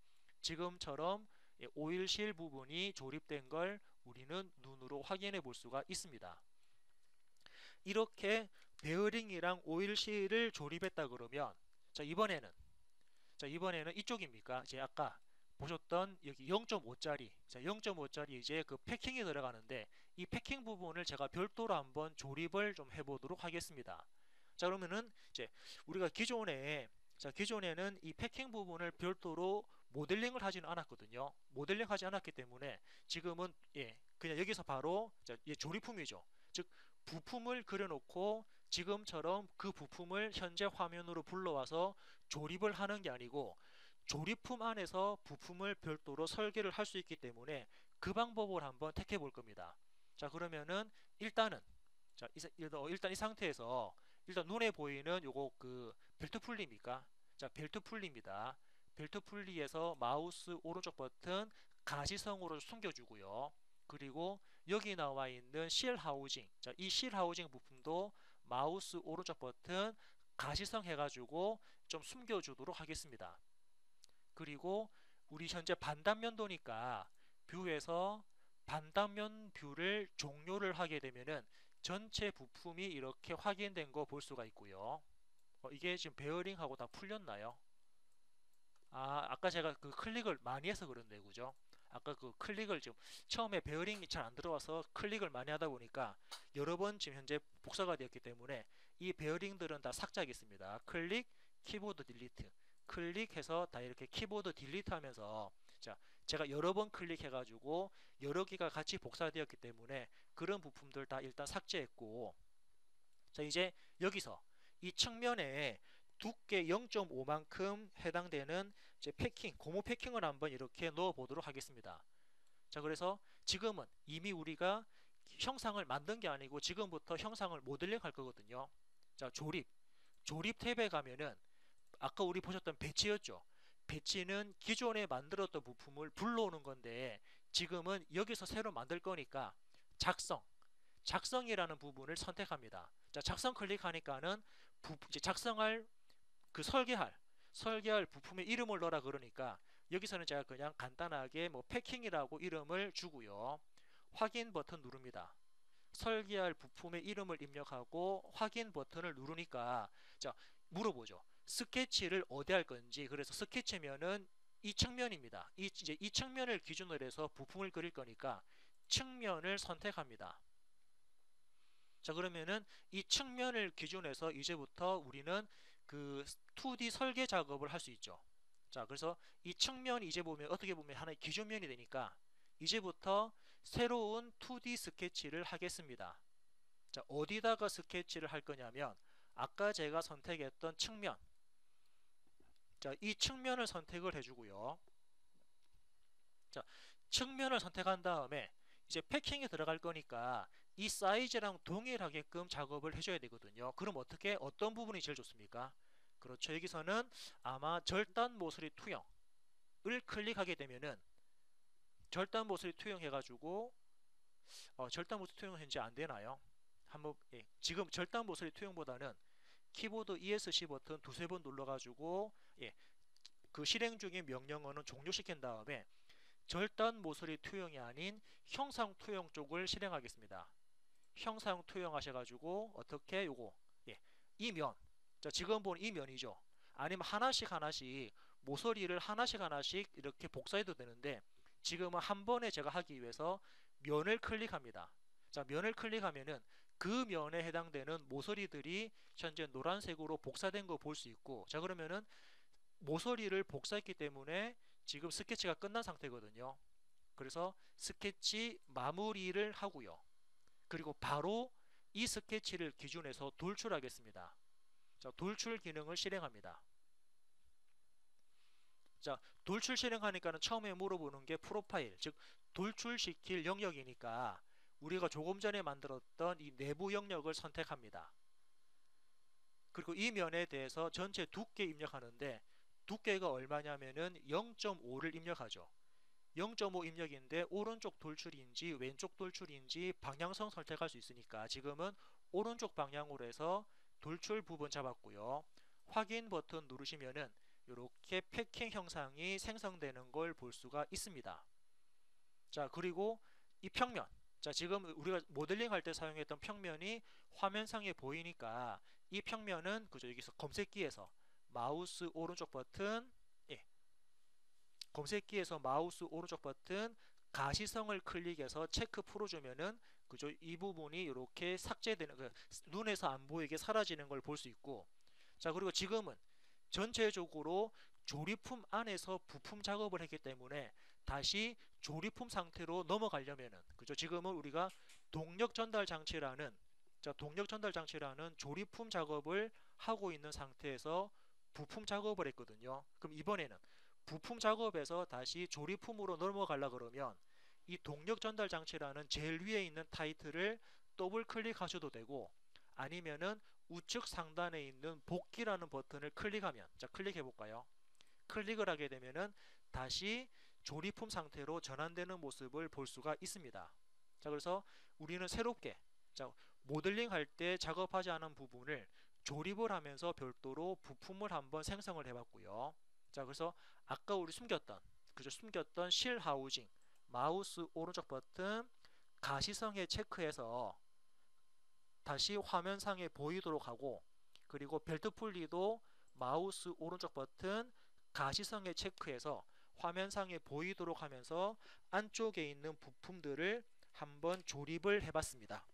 Speaker 1: 지금처럼 오일실 부분이 조립된 걸 우리는 눈으로 확인해 볼 수가 있습니다. 이렇게 베어링이랑 오일실을 조립했다 그러면 자 이번에는 이쪽입니까? 이제 아까 보셨던 여기 0.5짜리 자 0.5짜리 이제 그 패킹이 들어가는데 이 패킹 부분을 제가 별도로 한번 조립을 좀 해보도록 하겠습니다. 자 그러면은 이제 우리가 기존에는 이 패킹 부분을 별도로 모델링을 하지는 않았거든요. 모델링 하지 않았기 때문에 지금은 그냥 여기서 바로 조립품이죠. 즉 부품을 그려놓고 지금처럼 그 부품을 현재 화면으로 불러와서 조립을 하는 게 아니고 조립품 안에서 부품을 별도로 설계를 할 수 있기 때문에 그 방법을 한번 택해 볼 겁니다. 자 그러면은 일단은 일단 이 상태에서 일단 눈에 보이는 요거 그 벨트 풀리입니까? 자 벨트 풀리입니다. 벨트 풀리에서 마우스 오른쪽 버튼 가시성으로 숨겨주고요. 그리고 여기 나와 있는 실 하우징, 자, 이 실 하우징 부품도 마우스 오른쪽 버튼 가시성 해가지고 좀 숨겨주도록 하겠습니다. 그리고 우리 현재 반단면도니까 뷰에서 반단면 뷰를 종료를 하게 되면은 전체 부품이 이렇게 확인된 거 볼 수가 있고요. 이게 지금 베어링하고 다 풀렸나요? 아까 제가 그 클릭을 많이 해서 그런데, 그죠? 아까 그 클릭을 지금 처음에 베어링이 잘 안 들어와서 클릭을 많이 하다 보니까 여러 번 지금 현재 복사가 되었기 때문에 이 베어링들은 다 삭제하겠습니다. 클릭, 키보드 딜리트. 클릭해서 다 이렇게 키보드 딜리트 하면서, 자, 제가 여러 번 클릭해가지고 여러 개가 같이 복사되었기 때문에 그런 부품들 다 일단 삭제했고, 자, 이제 여기서 이 측면에 두께 0.5만큼 해당되는 이제 패킹, 고무 패킹을 한번 이렇게 넣어 보도록 하겠습니다. 자, 그래서 지금은 이미 우리가 형상을 만든 게 아니고 지금부터 형상을 모델링 할 거거든요. 자, 조립 탭에 가면은 아까 우리 보셨던 배치였죠. 배치는 기존에 만들었던 부품을 불러오는 건데 지금은 여기서 새로 만들 거니까 작성이라는 부분을 선택합니다. 자, 작성 클릭하니까는 이제 작성할 그 설계할 부품의 이름을 넣으라 그러니까 여기서는 제가 그냥 간단하게 뭐 패킹이라고 이름을 주고요. 확인 버튼 누릅니다. 설계할 부품의 이름을 입력하고 확인 버튼을 누르니까, 자, 물어보죠. 스케치를 어디 할 건지. 그래서 스케치면은 이 측면입니다. 이제 이 측면을 기준으로 해서 부품을 그릴 거니까 측면을 선택합니다. 자, 그러면은 이 측면을 기준해서 이제부터 우리는 그 2D 설계 작업을 할 수 있죠. 자, 그래서 이 측면이 이제 보면 어떻게 보면 하나의 기준면이 되니까 이제부터 새로운 2D 스케치를 하겠습니다. 자, 어디다가 스케치를 할 거냐면 아까 제가 선택했던 측면, 자, 이 측면을 선택을 해주고요. 자, 측면을 선택한 다음에 이제 패킹에 들어갈 거니까 이 사이즈랑 동일하게끔 작업을 해줘야 되거든요. 그럼 어떤 부분이 제일 좋습니까? 그렇죠. 여기서는 아마 절단 모서리 투영을 클릭하게 되면은 절단 모서리 투영 해가지고 절단 모서리 투영 현재 안 되나요? 한번, 예, 지금 절단 모서리 투영보다는 키보드 ESC 버튼 두세 번 눌러가지고, 예, 그 실행 중인 명령어는 종료시킨 다음에 절단 모서리 투영이 아닌 형상 투영 쪽을 실행하겠습니다. 형상 투영 하셔가지고 어떻게 요거, 예, 이 면, 자, 지금 보는 이 면이죠. 아니면 하나씩 모서리를 하나씩 이렇게 복사해도 되는데 지금은 한 번에 제가 하기 위해서 면을 클릭합니다. 자, 면을 클릭하면은 그 면에 해당되는 모서리들이 현재 노란색으로 복사된 거 볼 수 있고, 자, 그러면은 모서리를 복사했기 때문에 지금 스케치가 끝난 상태거든요. 그래서 스케치 마무리를 하고요. 그리고 바로 이 스케치를 기준해서 돌출하겠습니다. 자, 돌출 기능을 실행합니다. 자, 돌출 실행하니까는 처음에 물어보는 게 프로파일, 즉 돌출시킬 영역이니까 우리가 조금 전에 만들었던 이 내부 영역을 선택합니다. 그리고 이 면에 대해서 전체 두께 입력하는데 두께가 얼마냐면은 0.5를 입력하죠. 0.5 입력인데 오른쪽 돌출인지 왼쪽 돌출인지 방향성 선택할 수 있으니까 지금은 오른쪽 방향으로 해서 돌출 부분 잡았고요. 확인 버튼 누르시면은 이렇게 패킹 형상이 생성되는 걸 볼 수가 있습니다. 자, 그리고 이 평면, 자, 지금 우리가 모델링 할 때 사용했던 평면이 화면상에 보이니까 이 평면은 그죠, 여기서 검색기에서 마우스 오른쪽 버튼, 예, 검색기에서 마우스 오른쪽 버튼 가시성을 클릭해서 체크 풀어주면은 그죠, 이 부분이 이렇게 삭제되는, 눈에서 안 보이게 사라지는 걸 볼 수 있고, 자, 그리고 지금은 전체적으로 조립품 안에서 부품 작업을 했기 때문에 다시 조립품 상태로 넘어가려면은 그죠, 지금은 우리가 동력 전달 장치라는, 자, 동력 전달 장치라는 조립품 작업을 하고 있는 상태에서 부품 작업을 했거든요. 그럼 이번에는 부품 작업에서 다시 조립품으로 넘어가려 그러면 이 동력 전달 장치라는 제일 위에 있는 타이틀을 더블 클릭하셔도 되고 아니면은 우측 상단에 있는 복귀라는 버튼을 클릭하면, 자, 클릭해 볼까요? 클릭을 하게 되면은 다시 조립품 상태로 전환되는 모습을 볼 수가 있습니다. 자, 그래서 우리는 새롭게 자, 모델링 할 때 작업하지 않은 부분을 조립을 하면서 별도로 부품을 한번 생성을 해봤고요. 자, 그래서 아까 우리 숨겼던 실 하우징, 마우스 오른쪽 버튼, 가시성에 체크해서 다시 화면상에 보이도록 하고, 그리고 벨트 풀리도 마우스 오른쪽 버튼 가시성에 체크해서 화면상에 보이도록 하면서 안쪽에 있는 부품들을 한번 조립을 해봤습니다.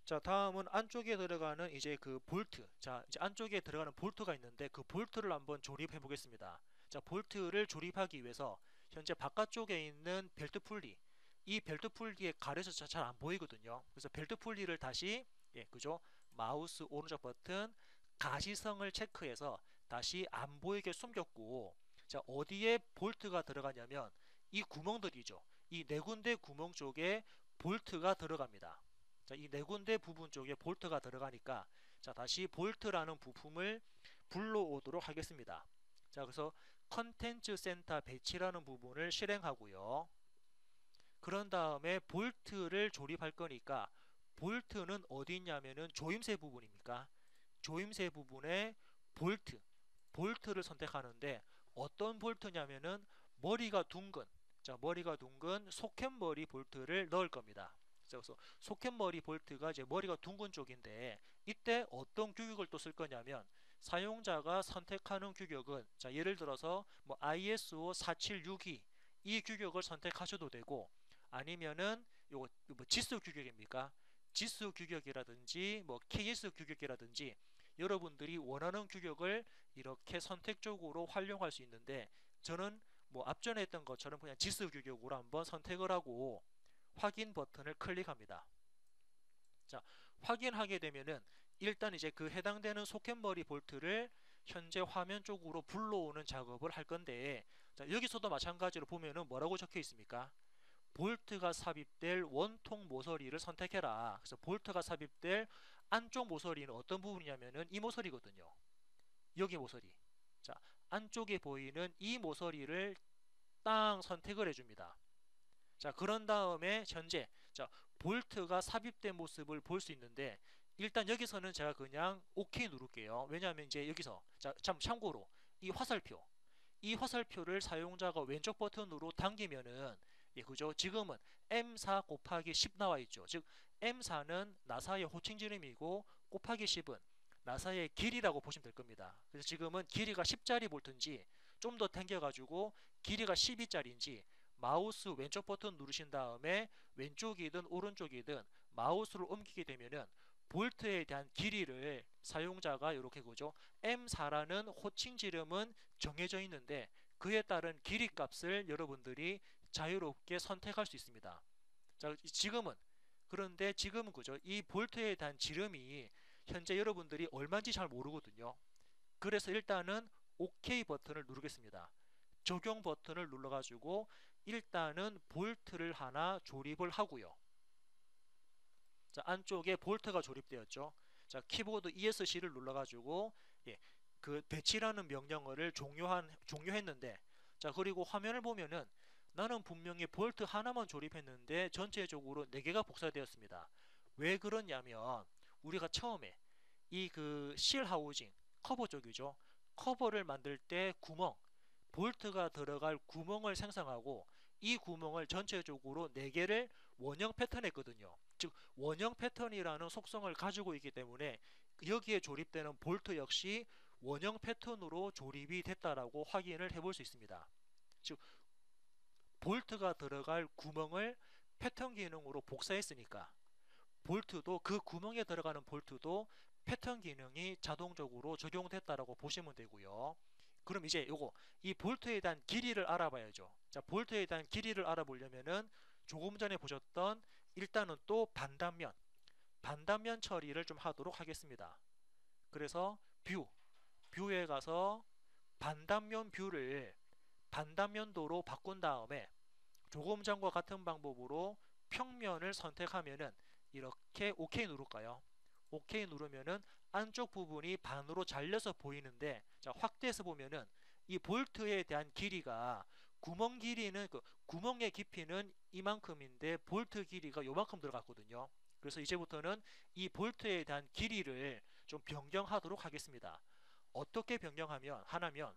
Speaker 1: 자, 다음은 안쪽에 들어가는 이제 그 볼트. 자, 이제 안쪽에 들어가는 볼트가 있는데 그 볼트를 한번 조립해 보겠습니다. 자, 볼트를 조립하기 위해서 현재 바깥쪽에 있는 벨트 풀리, 이 벨트 풀리에 가려서 잘 안 보이거든요. 그래서 벨트 풀리를 다시, 그죠? 마우스 오른쪽 버튼 가시성을 체크해서 다시 안 보이게 숨겼고, 자, 어디에 볼트가 들어가냐면 이 구멍들이죠. 이 네 군데 구멍 쪽에 볼트가 들어갑니다. 자, 이 네 군데 부분 쪽에 볼트가 들어가니까, 자, 다시 볼트라는 부품을 불러오도록 하겠습니다. 자, 그래서 컨텐츠 센터 배치라는 부분을 실행하고요. 그런 다음에 볼트를 조립할 거니까 볼트는 어디 있냐면은 조임새 부분입니까? 조임새 부분에 볼트, 볼트를 선택하는데 어떤 볼트냐면은 머리가 둥근, 자, 머리가 둥근 소켓머리 볼트를 넣을 겁니다. 그래서 소켓머리 볼트가 이제 머리가 둥근 쪽인데 이때 어떤 규격을 또 쓸 거냐면 사용자가 선택하는 규격은, 자, 예를 들어서 뭐 ISO 47622 이 규격을 선택하셔도 되고, 아니면은 요거 뭐 지수 규격입니까? 지수 규격이라든지 뭐 KS 규격이라든지 여러분들이 원하는 규격을 이렇게 선택적으로 활용할 수 있는데, 저는 뭐 앞전에 했던 것처럼 그냥 지수 규격으로 한번 선택을 하고 확인 버튼을 클릭합니다. 자, 확인하게 되면은 일단 이제 그 해당되는 소켓머리 볼트를 현재 화면 쪽으로 불러오는 작업을 할 건데, 자, 여기서도 마찬가지로 보면은 뭐라고 적혀 있습니까? 볼트가 삽입될 원통 모서리를 선택해라. 그래서 볼트가 삽입될 안쪽 모서리는 어떤 부분이냐면은 이 모서리거든요. 여기 모서리. 자, 안쪽에 보이는 이 모서리를 땅 선택을 해줍니다. 자, 그런 다음에 현재, 자, 볼트가 삽입된 모습을 볼 수 있는데, 일단 여기서는 제가 그냥 OK 누를게요. 왜냐하면 이제 여기서, 자, 참고로 이 화살표를 사용자가 왼쪽 버튼으로 당기면은, 그죠? 지금은 M4 곱하기 10 나와 있죠. 즉 M4는 나사의 호칭 지름이고 곱하기 10은 나사의 길이라고 보시면 될 겁니다. 그래서 지금은 길이가 10짜리 볼트인지 좀 더 당겨가지고 길이가 12짜리인지 마우스 왼쪽 버튼 누르신 다음에 왼쪽이든 오른쪽이든 마우스를 옮기게 되면은 볼트에 대한 길이를 사용자가 이렇게, 그죠? M4라는 호칭 지름은 정해져 있는데 그에 따른 길이 값을 여러분들이 자유롭게 선택할 수 있습니다. 자, 그런데 지금은, 그죠? 이 볼트에 대한 지름이 현재 여러분들이 얼마인지 잘 모르거든요. 그래서 일단은 OK 버튼을 누르겠습니다. 적용 버튼을 눌러가지고 일단은 볼트를 하나 조립을 하고요. 자, 안쪽에 볼트가 조립되었죠. 자, 키보드 ESC를 눌러가지고, 그 배치라는 명령어를 종료했는데, 자, 그리고 화면을 보면은 나는 분명히 볼트 하나만 조립했는데 전체적으로 4개가 복사되었습니다. 왜 그러냐면 우리가 처음에 이 그 실 하우징 커버 쪽이죠. 커버를 만들 때 볼트가 들어갈 구멍을 생성하고 이 구멍을 전체적으로 4개를 원형 패턴했거든요. 즉 원형 패턴이라는 속성을 가지고 있기 때문에 여기에 조립되는 볼트 역시 원형 패턴으로 조립이 됐다라고 확인을 해볼 수 있습니다. 즉 볼트가 들어갈 구멍을 패턴 기능으로 복사했으니까 볼트도, 그 구멍에 들어가는 볼트도 패턴 기능이 자동적으로 적용됐다라고 보시면 되고요. 그럼 이제 이 볼트에 대한 길이를 알아봐야죠. 자, 볼트에 대한 길이를 알아보려면은 조금 전에 보셨던 일단은 또 반단면 처리를 좀 하도록 하겠습니다. 그래서 뷰에 가서 반단면도로 바꾼 다음에 조금 전과 같은 방법으로 평면을 선택하면은 이렇게 OK 누를까요? 오케이 누르면은 안쪽 부분이 반으로 잘려서 보이는데, 자, 확대해서 보면은 이 볼트에 대한 길이가, 구멍 길이는 구멍의 깊이는 이만큼인데 볼트 길이가 요만큼 들어갔거든요. 그래서 이제부터는 이 볼트에 대한 길이를 좀 변경하도록 하겠습니다. 어떻게 변경하면 하냐면,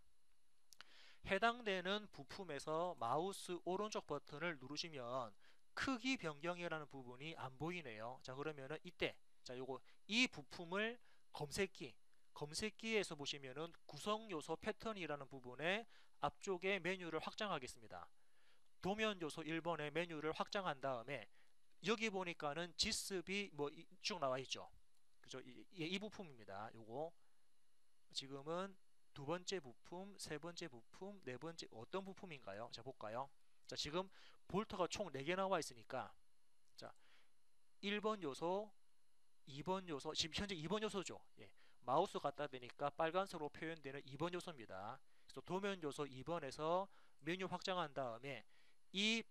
Speaker 1: 해당되는 부품에서 마우스 오른쪽 버튼을 누르시면 크기 변경이라는 부분이 안 보이네요. 자, 그러면은 이때, 자, 요거 이 부품을 검색기에서 보시면은 구성 요소 패턴이라는 부분에 앞쪽에 메뉴를 확장하겠습니다. 도면 요소 1번의 메뉴를 확장한 다음에 여기 보니까는 지습이 뭐 쭉 나와 있죠. 그죠? 이 부품입니다. 요거 지금은 두 번째 부품, 세 번째 부품, 네 번째 어떤 부품인가요? 자, 볼까요? 자, 지금 볼트가 총 4개 나와 있으니까, 자, 1번 요소, 2번 요소, 지금 현재 2번 요소죠. 예. 마우스 갖다 대니까 빨간색으로 표현되는 2번 요소입니다. 그래서 도면 요소 2번에서 메뉴 확장한 다음에 이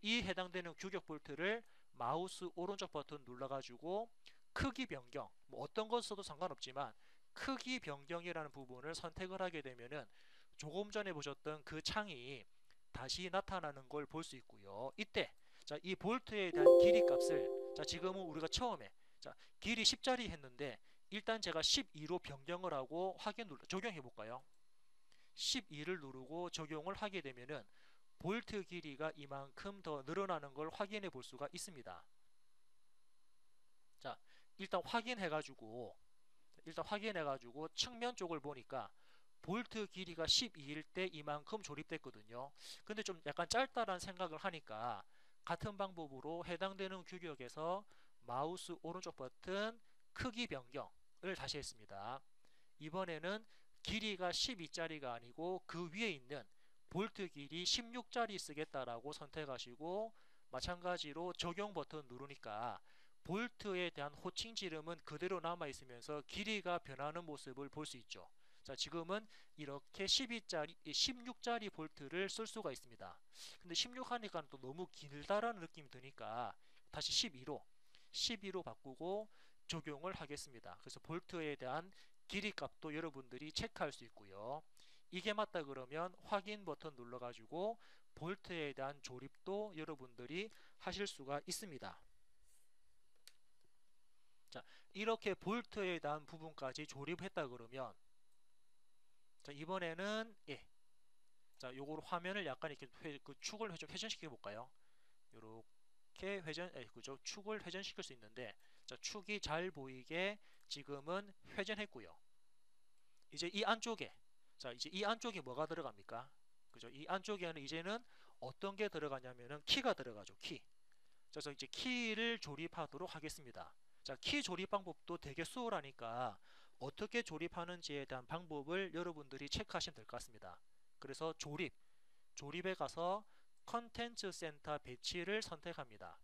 Speaker 1: 해당되는 규격 볼트를 마우스 오른쪽 버튼 눌러가지고 크기 변경, 뭐 어떤 것 써도 상관없지만 크기 변경이라는 부분을 선택을 하게 되면은 조금 전에 보셨던 그 창이 다시 나타나는 걸 볼 수 있고요. 이때, 자, 이 볼트에 대한 길이 값을, 자, 지금은 우리가 처음에, 자, 길이 10짜리 했는데 일단 제가 12로 변경을 하고 적용해 볼까요? 12를 누르고 적용을 하게 되면은 볼트 길이가 이만큼 더 늘어나는 걸 확인해 볼 수가 있습니다. 자, 일단 확인해 가지고 측면 쪽을 보니까 볼트 길이가 12일 때 이만큼 조립됐거든요. 근데 좀 약간 짧다라는 생각을 하니까 같은 방법으로 해당되는 규격에서 마우스 오른쪽 버튼 크기 변경을 다시 했습니다. 이번에는 길이가 12짜리가 아니고 그 위에 있는 볼트 길이 16짜리 쓰겠다라고 선택하시고, 마찬가지로 적용 버튼 누르니까 볼트에 대한 호칭 지름은 그대로 남아 있으면서 길이가 변하는 모습을 볼 수 있죠. 자, 지금은 이렇게 16짜리 볼트를 쓸 수가 있습니다. 근데 16 하니까 또 너무 길다라는 느낌이 드니까 다시 12로 바꾸고 적용을 하겠습니다. 그래서 볼트에 대한 길이 값도 여러분들이 체크할 수 있고요. 이게 맞다 그러면 확인 버튼 눌러가지고 볼트에 대한 조립도 여러분들이 하실 수가 있습니다. 자, 이렇게 볼트에 대한 부분까지 조립했다 그러면, 자, 이번에는 자, 요거 화면을 약간 이렇게 그 축을 좀 회전시켜 볼까요? 이렇게 그죠? 축을 회전시킬 수 있는데, 자, 축이 잘 보이게 지금은 회전했고요. 이제 이 안쪽에 뭐가 들어갑니까? 그죠? 이 안쪽에는 이제는 어떤 게 들어가냐면은 키가 들어가죠. 키. 그래서 이제 키를 조립하도록 하겠습니다. 자, 키 조립 방법도 되게 수월하니까 어떻게 조립하는지에 대한 방법을 여러분들이 체크하시면 될 것 같습니다. 그래서 조립에 가서 컨텐츠 센터 배치를 선택합니다.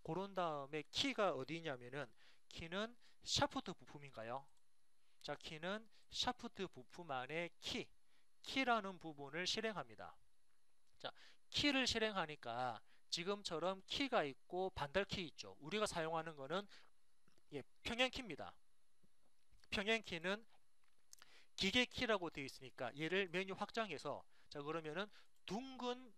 Speaker 1: 그런 다음에 키가 어디냐면은 키는 샤프트 부품인가요? 자, 키는 샤프트 부품 안에 키라는 부분을 실행합니다. 자, 키를 실행하니까 지금처럼 키가 있고 반달키 있죠. 우리가 사용하는 거는 평행키입니다. 평행키는 기계키라고 되어 있으니까 얘를 메뉴 확장해서, 자, 그러면은 둥근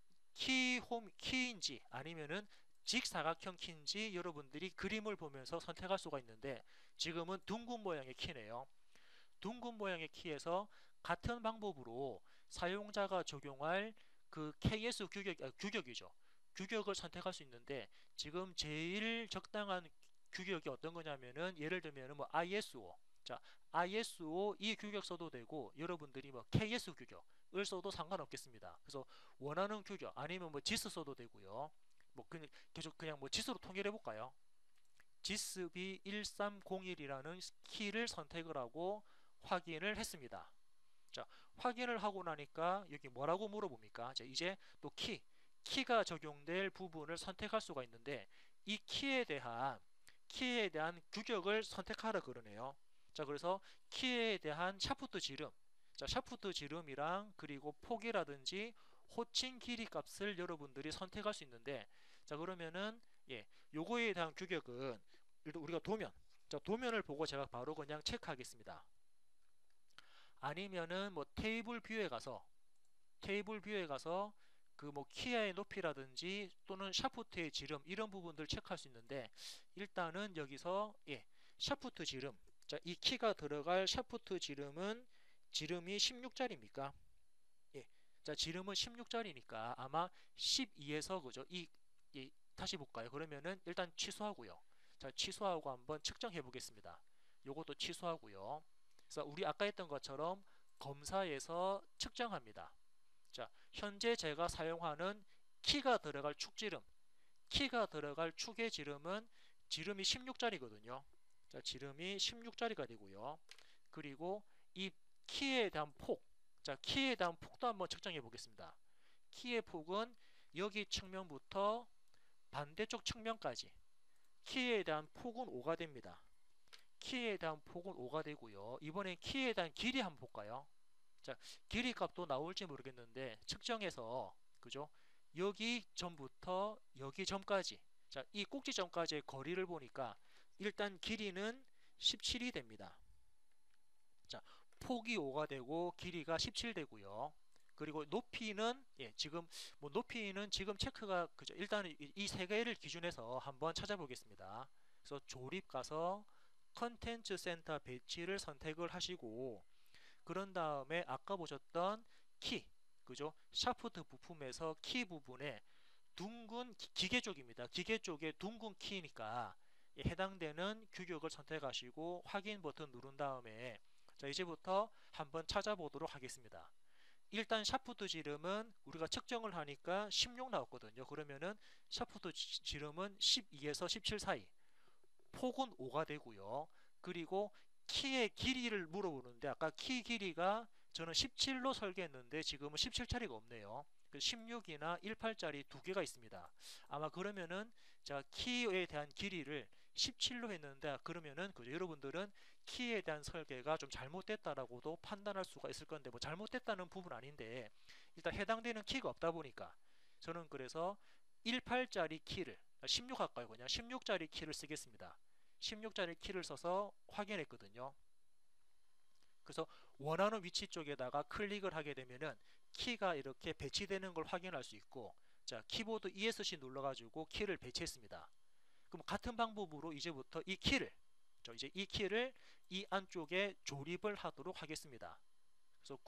Speaker 1: 키인지 아니면은 직사각형 키인지 여러분들이 그림을 보면서 선택할 수가 있는데, 지금은 둥근 모양의 키네요. 둥근 모양의 키에서 같은 방법으로 사용자가 적용할 그 KS 규격이죠. 규격을 선택할 수 있는데, 지금 제일 적당한 규격이 어떤 거냐면은 예를 들면은 뭐 ISO, 자, ISO 이 규격 써도 되고 여러분들이 뭐 KS 규격을 써도 상관없겠습니다. 그래서 원하는 규격 아니면 뭐 지스 써도 되고요. 뭐 계속 그냥 뭐 지스로 통일해 볼까요? 지스B 1301이라는 키를 선택을 하고 확인을 했습니다. 자, 확인을 하고 나니까 여기 뭐라고 물어봅니까? 자, 이제 또 키가 적용될 부분을 선택할 수가 있는데, 이 키에 대한 규격을 선택하라 그러네요. 자, 그래서 키에 대한 샤프트 지름, 자, 샤프트 지름이랑 그리고 폭이라든지 호칭 길이 값을 여러분들이 선택할 수 있는데, 자, 그러면은 요거에 대한 규격은 일단 우리가 자, 도면을 보고 제가 바로 그냥 체크하겠습니다. 아니면은 뭐 테이블 뷰에 가서 그 뭐 키의 높이라든지 또는 샤프트의 지름 이런 부분들 체크할 수 있는데, 일단은 여기서 샤프트 지름, 자, 이 키가 들어갈 샤프트 지름이 16짜리입니까? 예. 자, 지름은 16짜리니까 아마 12에서 그죠? 다시 볼까요? 그러면은 일단 취소하고요. 자, 취소하고 한번 측정해 보겠습니다. 요것도 취소하고요. 그래서 우리 아까 했던 것처럼 검사에서 측정합니다. 자, 현재 제가 사용하는 키가 들어갈 축지름, 키가 들어갈 축의 지름은 지름이 16짜리거든요. 자, 지름이 16짜리가 되고요. 그리고 이 키에 대한 폭, 자, 키에 대한 폭도 한번 측정해 보겠습니다. 키의 폭은 여기 측면부터 반대쪽 측면까지 키에 대한 폭은 5가 됩니다. 키에 대한 폭은 5가 되고요. 이번엔 키에 대한 길이 한번 볼까요? 자, 길이 값도 나올지 모르겠는데 측정해서 그죠? 여기 점부터 여기 점까지, 자, 이 꼭지점까지의 거리를 보니까 일단 길이는 17이 됩니다. 자, 폭이 5가 되고 길이가 17 되고요. 그리고 높이는 지금 뭐 높이는 지금 체크가 그죠? 일단은 이 세 개를 기준해서 한번 찾아보겠습니다. 그래서 조립 가서 컨텐츠 센터 배치를 선택을 하시고, 그런 다음에 아까 보셨던 키, 그죠? 샤프트 부품에서 키 부분에 둥근 기계 쪽입니다. 기계 쪽에 둥근 키니까 해당되는 규격을 선택하시고 확인 버튼 누른 다음에, 자, 이제부터 한번 찾아보도록 하겠습니다. 일단 샤프트 지름은 우리가 측정을 하니까 16 나왔거든요. 그러면은 샤프트 지름은 12에서 17 사이, 폭은 5가 되고요. 그리고 키의 길이를 물어보는데 아까 키 길이가 저는 17로 설계했는데 지금은 17짜리가 없네요. 16이나 18짜리 두 개가 있습니다. 아마 그러면은 제가 키에 대한 길이를 17로 했는데, 그러면은 그죠? 여러분들은 키에 대한 설계가 좀 잘못됐다라고도 판단할 수가 있을 건데, 뭐 잘못됐다는 부분 아닌데 일단 해당되는 키가 없다 보니까 저는 그래서 18짜리 키를 16 할까요? 그냥 16짜리 키를 쓰겠습니다. 16짜리 키를 써서 확인했거든요. 그래서 원하는 위치 쪽에다가 클릭을 하게 되면은 키가 이렇게 배치되는 걸 확인할 수 있고, 자, 키보드 ESC 눌러가지고 키를 배치했습니다. 그럼 같은 방법으로 이제부터 이제 이 키를 이 안쪽에 조립을 하도록 하겠습니다. 그래서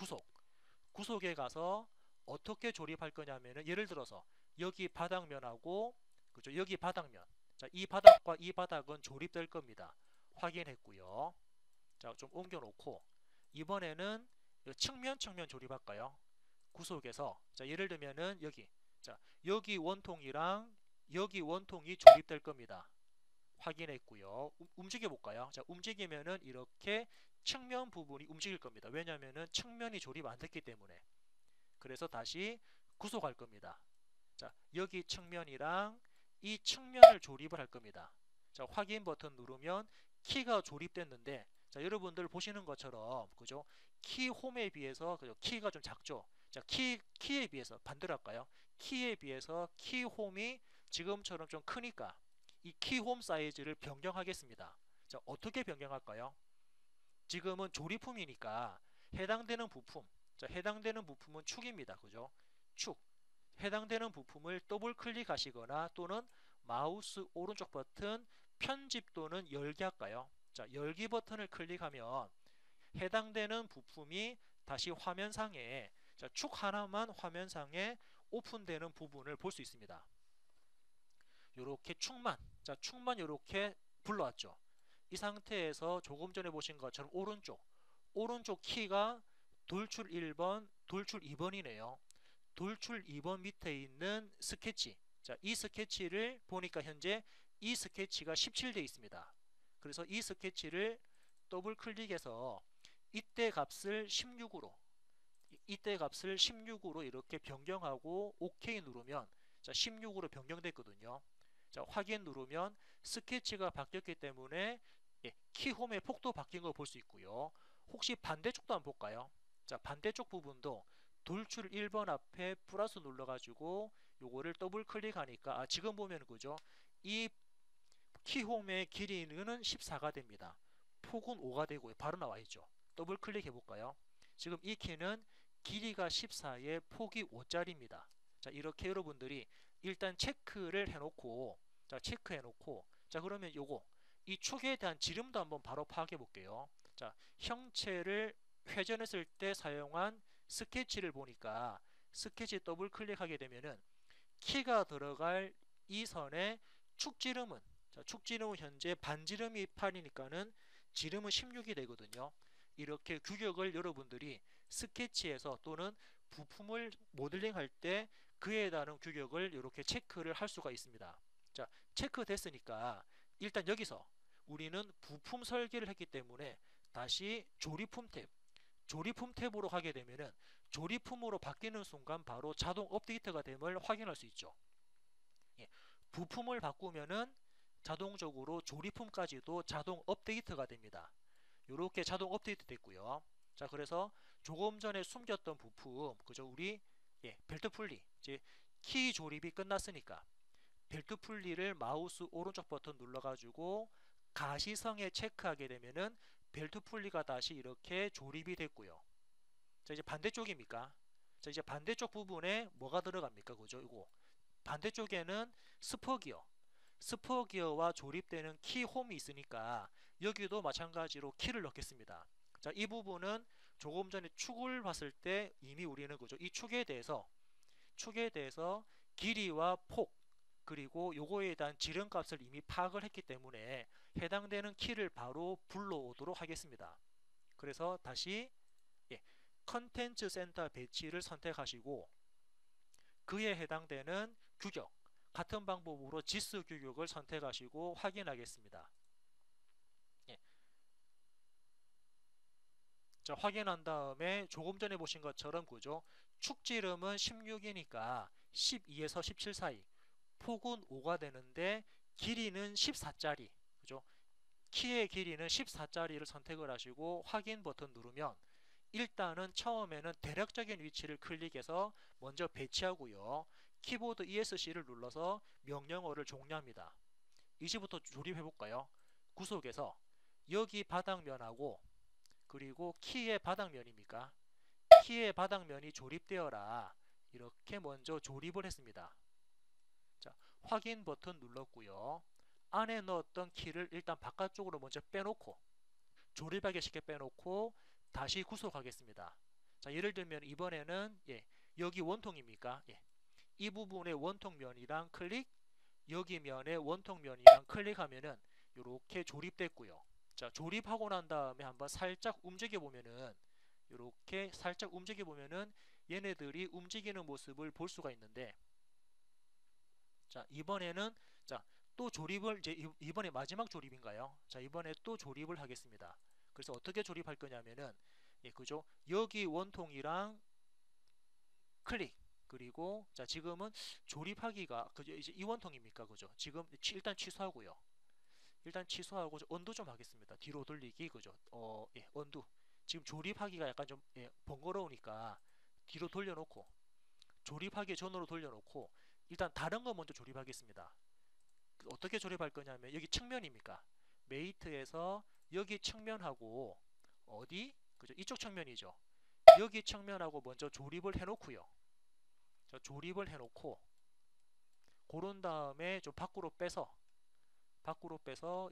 Speaker 1: 구속에 가서 어떻게 조립할 거냐면은, 예를 들어서 여기 바닥면하고 그죠? 여기 바닥면, 자, 이 바닥과 이 바닥은 조립될 겁니다. 확인했고요. 자, 좀 옮겨 놓고 이번에는 측면 조립할까요? 구속에서, 자, 예를 들면은 여기, 자, 여기 원통이랑 여기 원통이 조립될 겁니다. 확인했고요. 움직여 볼까요? 자, 움직이면은 이렇게 측면 부분이 움직일 겁니다. 왜냐면은 측면이 조립 안 됐기 때문에. 그래서 다시 구속할 겁니다. 자, 여기 측면이랑 이 측면을 조립을 할 겁니다. 자, 확인 버튼 누르면 키가 조립됐는데, 자, 여러분들 보시는 것처럼 그죠? 키 홈에 비해서 그죠? 키가 좀 작죠? 자, 키에 비해서 반대로 할까요? 키에 비해서 키 홈이 지금처럼 좀 크니까 이 키 홈 사이즈를 변경하겠습니다. 자, 어떻게 변경할까요? 지금은 조립품이니까 해당되는 부품, 자, 해당되는 부품은 축입니다. 그죠? 축. 해당되는 부품을 더블 클릭하시거나 또는 마우스 오른쪽 버튼 편집 또는 열기 할까요? 자, 열기 버튼을 클릭하면 해당되는 부품이 다시 화면상에, 자, 축 하나만 화면상에 오픈되는 부분을 볼 수 있습니다. 요렇게 축만 요렇게 불러왔죠. 이 상태에서 조금 전에 보신 것처럼 오른쪽 키가 돌출 1번, 돌출 2번이네요. 돌출 2번 밑에 있는 스케치, 자, 이 스케치를 보니까 현재 이 스케치가 17돼 있습니다. 그래서 이 스케치를 더블 클릭해서 이때 값을 16으로 이렇게 변경하고 OK 누르면, 자, 16으로 변경됐거든요. 자, 확인 누르면 스케치가 바뀌었기 때문에 키홈의 폭도 바뀐 거 볼 수 있고요. 혹시 반대쪽도 한번 볼까요? 자, 반대쪽 부분도 돌출 1번 앞에 플러스 눌러가지고 요거를 더블 클릭하니까 지금 보면 그죠? 이 키홈의 길이는 14가 됩니다. 폭은 5가 되고요. 바로 나와 있죠. 더블 클릭해 볼까요? 지금 이 키는 길이가 14에 폭이 5짜리입니다. 자, 이렇게 여러분들이 일단 체크를 해놓고, 자, 체크해 놓고, 자, 그러면 요거 이 축에 대한 지름도 한번 바로 파악해 볼게요. 자, 형체를 회전했을 때 사용한 스케치를 보니까 스케치 더블 클릭하게 되면은 키가 들어갈 이 선의 축지름은, 자, 축지름은 현재 반지름이 8이니까는 지름은 16이 되거든요. 이렇게 규격을 여러분들이 스케치에서 또는 부품을 모델링 할 때 그에 따른 규격을 이렇게 체크를 할 수가 있습니다. 자, 체크 됐으니까 일단 여기서 우리는 부품 설계를 했기 때문에 다시 조립품 탭으로 가게 되면은 조립품으로 바뀌는 순간 바로 자동 업데이트가 됨을 확인할 수 있죠. 예, 부품을 바꾸면은 자동적으로 조립품까지도 자동 업데이트가 됩니다. 이렇게 자동 업데이트 됐고요. 자, 그래서 조금 전에 숨겼던 부품, 그죠? 우리 벨트 풀리, 이제 키 조립이 끝났으니까 벨트 풀리를 마우스 오른쪽 버튼 눌러가지고 가시성에 체크하게 되면은 벨트 풀리가 다시 이렇게 조립이 됐고요. 자, 이제 반대쪽입니까? 자, 이제 반대쪽 부분에 뭐가 들어갑니까? 그죠? 이거 반대쪽에는 스퍼기어, 스퍼기어와 조립되는 키 홈이 있으니까 여기도 마찬가지로 키를 넣겠습니다. 자, 이 부분은 조금 전에 축을 봤을 때 이미 우리는 그죠? 이 축에 대해서 길이와 폭, 그리고 요거에 대한 지름값을 이미 파악을 했기 때문에 해당되는 키를 바로 불러오도록 하겠습니다. 그래서 다시 컨텐츠 센터 배치를 선택하시고 그에 해당되는 규격, 같은 방법으로 지수 규격을 선택하시고 확인하겠습니다. 예. 자, 확인한 다음에 조금 전에 보신 것처럼 그죠? 축지름은 16이니까 12에서 17 사이, 폭은 5가 되는데 길이는 14짜리, 그죠? 키의 길이는 14짜리를 선택을 하시고 확인 버튼 누르면 일단은 처음에는 대략적인 위치를 클릭해서 먼저 배치하고요. 키보드 ESC를 눌러서 명령어를 종료합니다. 이제부터 조립해 볼까요? 구속에서 여기 바닥면하고 그리고 키의 바닥면입니까? 키의 바닥면이 조립되어라. 이렇게 먼저 조립을 했습니다. 자, 확인 버튼 눌렀고요. 안에 넣었던 키를 일단 바깥쪽으로 먼저 빼놓고 조립하기 쉽게 빼놓고 다시 구속하겠습니다. 자, 예를 들면 이번에는 여기 원통입니까? 이 부분의 원통면이랑 클릭, 여기 면의 원통면이랑 클릭하면은 이렇게 조립됐고요. 자, 조립하고 난 다음에 한번 살짝 움직여 보면은 이렇게 살짝 움직여 보면은 얘네들이 움직이는 모습을 볼 수가 있는데, 자, 이번에는 자, 또 조립을 이제 이번에 마지막 조립인가요? 자, 이번에 또 조립을 하겠습니다. 그래서 어떻게 조립할 거냐면은 그죠? 여기 원통이랑 클릭, 그리고 자, 지금은 조립하기가 그죠? 이제 이 원통입니까? 그죠? 지금 일단 취소하고요. 일단 취소하고 언두 좀 하겠습니다. 뒤로 돌리기, 그죠? 언두. 지금 조립하기가 약간 좀 번거로우니까 뒤로 돌려놓고 조립하기 전으로 돌려놓고 일단 다른 거 먼저 조립하겠습니다. 어떻게 조립할 거냐면 여기 측면입니까? 메이트에서 여기 측면하고 어디? 그죠? 이쪽 측면이죠. 여기 측면하고 먼저 조립을 해놓고요. 자, 조립을 해놓고 고른 다음에 좀 밖으로 빼서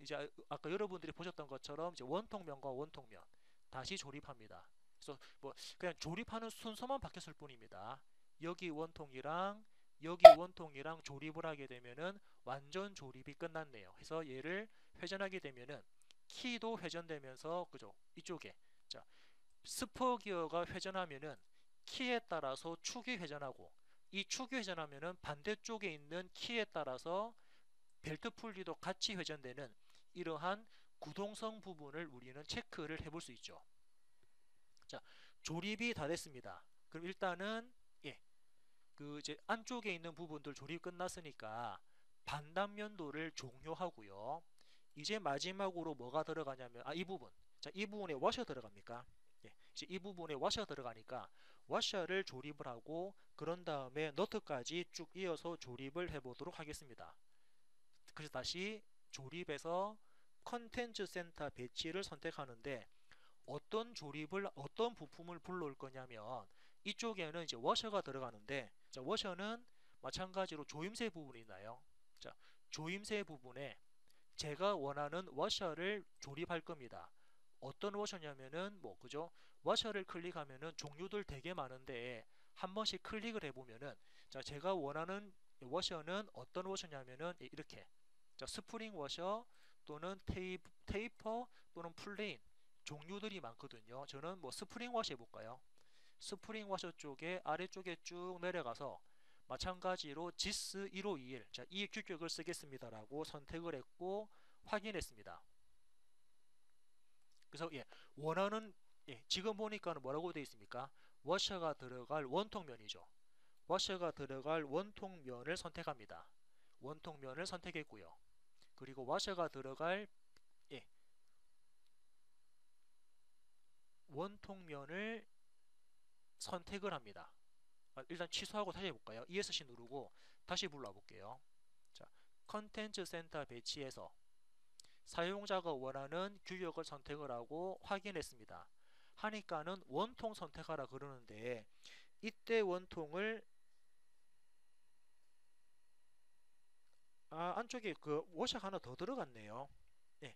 Speaker 1: 이제 아까 여러분들이 보셨던 것처럼 이제 원통면과 원통면 다시 조립합니다. 그래서 뭐 그냥 조립하는 순서만 바뀌었을 뿐입니다. 여기 원통이랑 여기 원통이랑 조립을 하게 되면은 완전 조립이 끝났네요. 그래서 얘를 회전하게 되면은 키도 회전되면서 그죠? 이쪽에 자, 스포 기어가 회전하면은 키에 따라서 축이 회전하고 이 축이 회전하면은 반대쪽에 있는 키에 따라서 벨트 풀리도 같이 회전되는 이러한 구동성 부분을 우리는 체크를 해볼 수 있죠. 자, 조립이 다 됐습니다. 그럼 일단은 그 이제 안쪽에 있는 부분들 조립 끝났으니까 반단면도를 종료하고요. 이제 마지막으로 뭐가 들어가냐면 이 부분. 자, 이 부분에 워셔 들어갑니까? 이제 이 부분에 워셔 들어가니까 워셔를 조립을 하고 그런 다음에 너트까지 쭉 이어서 조립을 해보도록 하겠습니다. 그래서 다시 조립에서 컨텐츠 센터 배치를 선택하는데 어떤 부품을 불러올 거냐면 이쪽에는 이제 워셔가 들어가는데 자, 워셔는 마찬가지로 조임새 부분이 있나요? 자, 조임새 부분에 제가 원하는 워셔를 조립할 겁니다. 어떤 워셔냐면은 뭐 그죠? 워셔를 클릭하면은 종류들 되게 많은데 한 번씩 클릭을 해보면은 자 제가 원하는 워셔는 어떤 워셔냐면은 이렇게 자 스프링 워셔 또는 테이퍼 또는 플레인 종류들이 많거든요. 저는 뭐 스프링 워셔 해볼까요? 스프링 워셔 쪽에 아래쪽에 쭉 내려가서 마찬가지로 JIS 1521 자, 이 규격을 쓰겠습니다라고 선택을 했고 확인했습니다. 그래서 원하는 지금 보니까 뭐라고 되어 있습니까? 워셔가 들어갈 원통면이죠. 워셔가 들어갈 원통면을 선택합니다. 원통면을 선택했고요. 그리고 워셔가 들어갈 예, 원통면을 선택을 합니다. 일단 취소하고 다시 해볼까요? ESC 누르고 다시 불러 볼게요. 자, 컨텐츠 센터 배치해서 사용자가 원하는 규격을 선택을 하고 확인했습니다. 하니까는 원통 선택하라 그러는데 이때 원통을 안쪽에 그 워셔가 하나 더 들어갔네요. 예,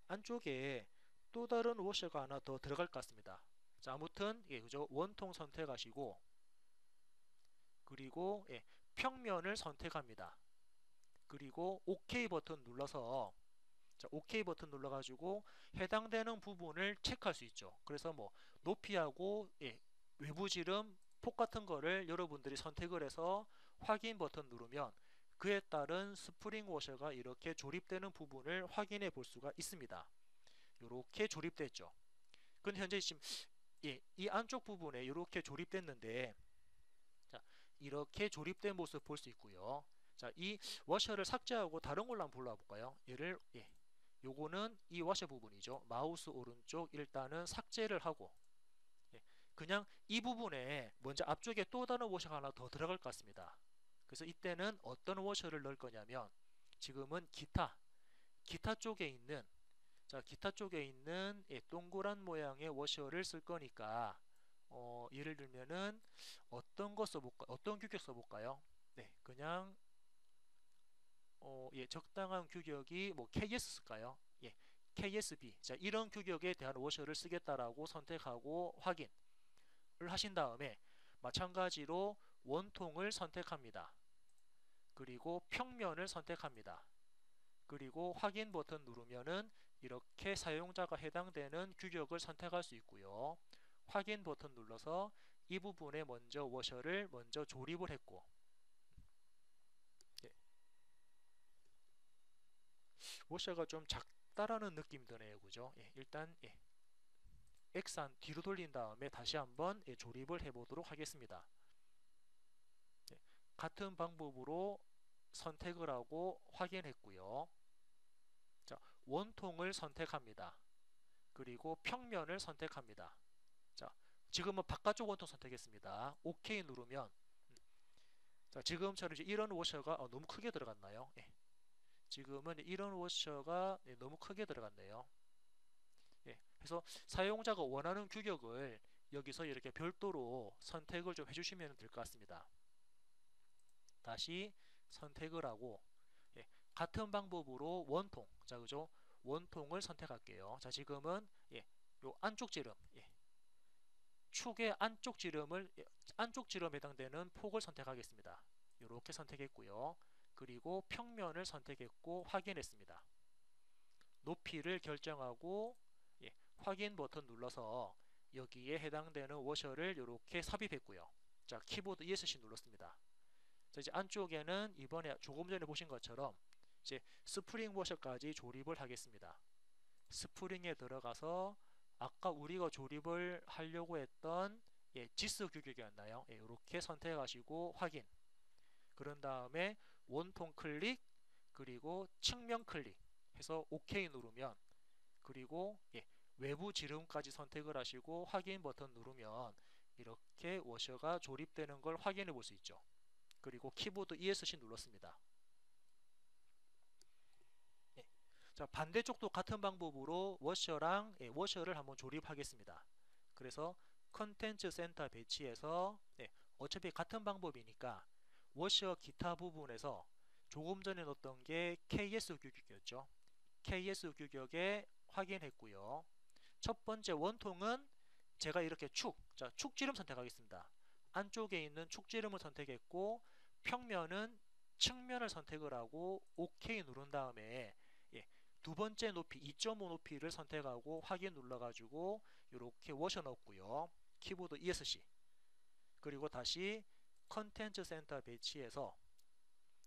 Speaker 1: 안쪽에 또 다른 워셔가 하나 더 들어갈 것 같습니다. 자, 아무튼 그죠? 원통 선택하시고 그리고 평면을 선택합니다. 그리고 OK 버튼 눌러서 자, OK 버튼 눌러가지고 해당되는 부분을 체크할 수 있죠. 그래서 뭐 높이하고 외부 지름, 폭 같은 거를 여러분들이 선택을 해서 확인 버튼 누르면 그에 따른 스프링 워셔가 이렇게 조립되는 부분을 확인해 볼 수가 있습니다. 이렇게 조립됐죠. 근데 현재 지금 이 안쪽 부분에 이렇게 조립됐는데 자, 이렇게 조립된 모습 볼 수 있고요. 자, 이 워셔를 삭제하고 다른 걸로 한번 불러볼까요? 얘를 요거는 이 워셔 부분이죠. 마우스 오른쪽 일단은 삭제를 하고 그냥 이 부분에 먼저 앞쪽에 또 다른 워셔가 하나 더 들어갈 것 같습니다. 그래서 이때는 어떤 워셔를 넣을 거냐면 지금은 기타 쪽에 있는 자 기타 쪽에 있는 동그란 모양의 워셔를 쓸 거니까 예를 들면은 어떤 규격 써볼까요? 네, 그냥 적당한 규격이 뭐 KS 쓸까요? KSB. 자, 이런 규격에 대한 워셔를 쓰겠다라고 선택하고 확인을 하신 다음에 마찬가지로 원통을 선택합니다. 그리고 평면을 선택합니다. 그리고 확인 버튼 누르면은 이렇게 사용자가 해당되는 규격을 선택할 수 있고요. 확인 버튼 눌러서 이 부분에 먼저 워셔를 먼저 조립을 했고 워셔가 좀 작다라는 느낌이 드네요. 그죠? 일단 X한 뒤로 돌린 다음에 다시 한번 조립을 해보도록 하겠습니다. 같은 방법으로 선택을 하고 확인했고요. 자, 원통을 선택합니다. 그리고 평면을 선택합니다. 자, 지금은 바깥쪽 원통 선택했습니다. OK 누르면 자, 지금처럼 이제 이런 워셔가 너무 크게 들어갔나요? 지금은 이런 워셔가 너무 크게 들어갔네요. 그래서 사용자가 원하는 규격을 여기서 이렇게 별도로 선택을 좀 해주시면 될 것 같습니다. 다시 선택을 하고 같은 방법으로 원통 자 그죠? 원통을 선택할게요. 자 지금은 요 안쪽 지름 축의 안쪽 지름에 해당되는 폭을 선택하겠습니다. 이렇게 선택했고요. 그리고 평면을 선택했고 확인했습니다. 높이를 결정하고 확인 버튼 눌러서 여기에 해당되는 워셔를 이렇게 삽입했고요. 자 키보드 ESC 눌렀습니다. 자 이제 안쪽에는 이번에 조금 전에 보신 것처럼 이제 스프링 워셔까지 조립을 하겠습니다. 스프링에 들어가서 아까 우리가 조립을 하려고 했던 지스 규격이었나요? 이렇게 선택하시고 확인. 그런 다음에 원통 클릭 그리고 측면 클릭 해서 OK 누르면 그리고 외부 지름까지 선택을 하시고 확인 버튼 누르면 이렇게 워셔가 조립되는 걸 확인해 볼 수 있죠. 그리고 키보드 ESC 눌렀습니다. 자, 반대쪽도 같은 방법으로 워셔랑 워셔를 한번 조립하겠습니다. 그래서 컨텐츠 센터 배치해서 어차피 같은 방법이니까 워셔 기타 부분에서 조금 전에 넣었던 게 KS 규격이었죠. KS 규격에 확인했고요. 첫 번째 원통은 제가 이렇게 자, 축지름 선택하겠습니다. 안쪽에 있는 축지름을 선택했고 평면은 측면을 선택을 하고 OK 누른 다음에 두 번째 높이 2.5 높이를 선택하고 확인 눌러가지고 이렇게 워셔 넣었고요. 키보드 ESC 그리고 다시 컨텐츠 센터 배치해서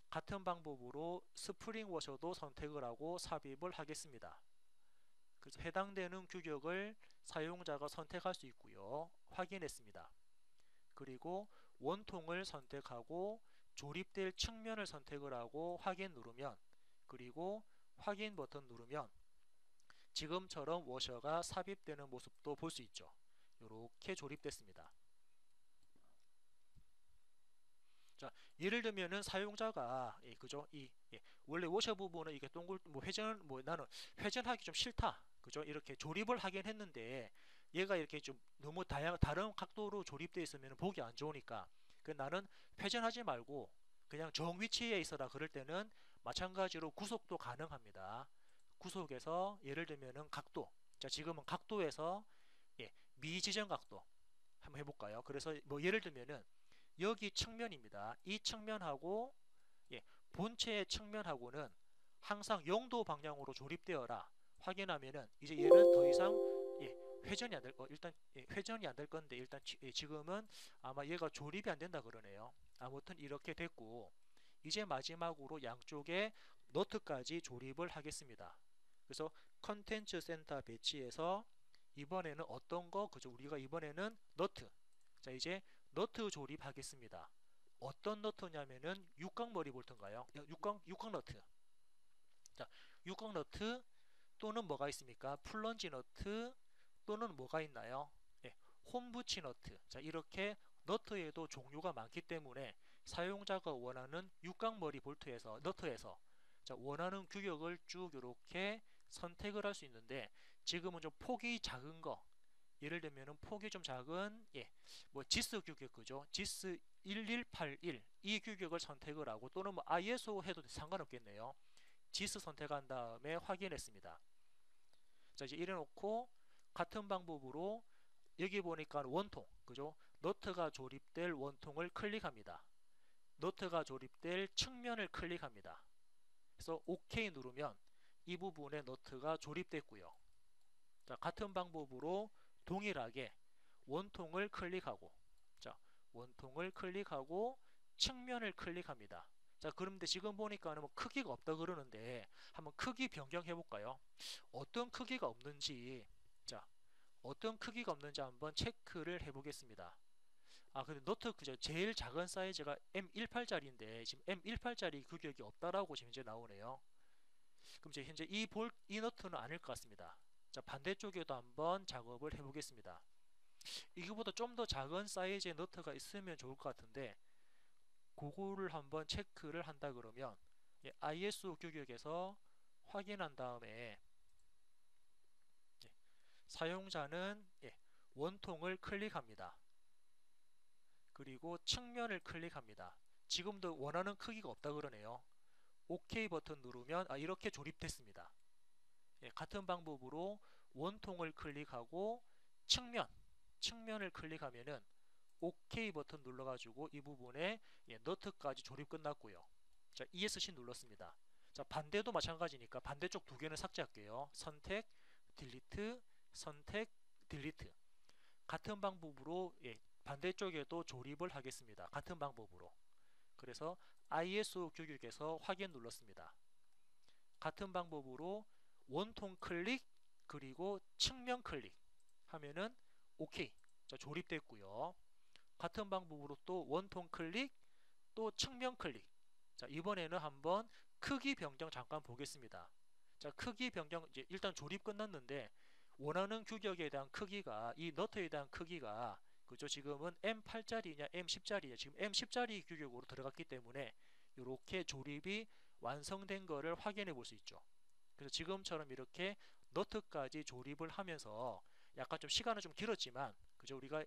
Speaker 1: 같은 방법으로 스프링 워셔도 선택을 하고 삽입을 하겠습니다. 그래서 해당되는 규격을 사용자가 선택할 수 있고요. 확인했습니다. 그리고 원통을 선택하고 조립될 측면을 선택을 하고 확인 누르면 그리고 확인 버튼 누르면 지금처럼 워셔가 삽입되는 모습도 볼 수 있죠. 이렇게 조립됐습니다. 자, 예를 들면은 사용자가 그죠? 원래 워셔 부분은 이게 동글 나는 회전하기 좀 싫다. 그죠? 이렇게 조립을 하긴 했는데 얘가 이렇게 좀 너무 다른 각도로 조립되어 있으면 보기 안 좋으니까 나는 회전하지 말고 그냥 정 위치에 있어라 그럴 때는 마찬가지로 구속도 가능합니다. 구속에서 예를 들면은 각도. 자, 지금은 각도에서 미지정 각도 한번 해볼까요? 그래서 뭐 예를 들면은 여기 측면입니다. 이 측면하고 본체의 측면하고는 항상 0도 방향으로 조립되어라 확인하면은 이제 얘는 더 이상 회전이 안 될 일단 회전이 안 될 건데 일단 지금은 아마 얘가 조립이 안 된다 그러네요. 아무튼 이렇게 됐고 이제 마지막으로 양쪽에 너트까지 조립을 하겠습니다. 그래서 컨텐츠 센터 배치해서 이번에는 어떤 거 그죠? 우리가 이번에는 너트. 자, 이제 너트 조립하겠습니다. 어떤 너트냐면은 육각머리 볼트인가요? 육각 너트. 자, 육각 너트 또는 뭐가 있습니까? 플런지 너트 또는 뭐가 있나요? 홈부치 너트. 자, 이렇게 너트에도 종류가 많기 때문에 사용자가 원하는 육각머리 볼트에서 너트에서 자, 원하는 규격을 쭉 이렇게 선택을 할 수 있는데 지금은 좀 폭이 작은 거 예를 들면은 폭이 좀 작은 뭐 지스 규격 그죠? 지스 1181 이 규격을 선택을 하고 또는 뭐 ISO 해도 상관없겠네요. 지스 선택한 다음에 확인했습니다. 자, 이제 이래 놓고 같은 방법으로 여기 보니까 원통 그죠? 너트가 조립될 원통을 클릭합니다. 너트가 조립될 측면을 클릭합니다. 그래서 OK 누르면 이 부분에 너트가 조립됐고요. 자, 같은 방법으로 동일하게 원통을 클릭하고 자, 원통을 클릭하고 측면을 클릭합니다. 자, 그런데 지금 보니까 뭐 크기가 없다 그러는데 한번 크기 변경해 볼까요? 어떤 크기가 없는지 자, 어떤 크기가 없는지 한번 체크를 해 보겠습니다. 아, 근데 너트 그죠? 제일 작은 사이즈가 M18짜리인데 지금 M18짜리 규격이 없다라고 지금 이제 나오네요. 그럼 이제 현재 이 너트는 아닐 것 같습니다. 자, 반대쪽에도 한번 작업을 해 보겠습니다. 이거보다 좀 더 작은 사이즈의 너트가 있으면 좋을 것 같은데 그거를 한번 체크를 한다 그러면 ISO 규격에서 확인한 다음에 사용자는 원통을 클릭합니다. 그리고 측면을 클릭합니다. 지금도 원하는 크기가 없다 그러네요. OK 버튼 누르면 이렇게 조립됐습니다. 같은 방법으로 원통을 클릭하고 측면을 클릭하면은 OK 버튼 눌러가지고 이 부분에 너트까지 조립 끝났고요. 자, ESC 눌렀습니다. 자, 반대도 마찬가지니까 반대쪽 두 개는 삭제할게요. 선택, 딜리트, 선택, 딜리트. 같은 방법으로 반대쪽에도 조립을 하겠습니다. 같은 방법으로. 그래서 ISO 규격에서 확인 눌렀습니다. 같은 방법으로 원통 클릭 그리고 측면 클릭 하면은 OK. 자, 조립됐고요. 같은 방법으로 또 원통 클릭 또 측면 클릭. 자, 이번에는 한번 크기 변경 잠깐 보겠습니다. 자, 크기 변경 이제 일단 조립 끝났는데 원하는 규격에 대한 크기가 이 너트에 대한 크기가 그죠? 지금은 M8짜리냐 M10짜리냐 지금 M10짜리 규격으로 들어갔기 때문에 이렇게 조립이 완성된 거를 확인해 볼 수 있죠. 그래서 지금처럼 이렇게 너트까지 조립을 하면서 약간 좀 시간은 좀 길었지만 그죠? 우리가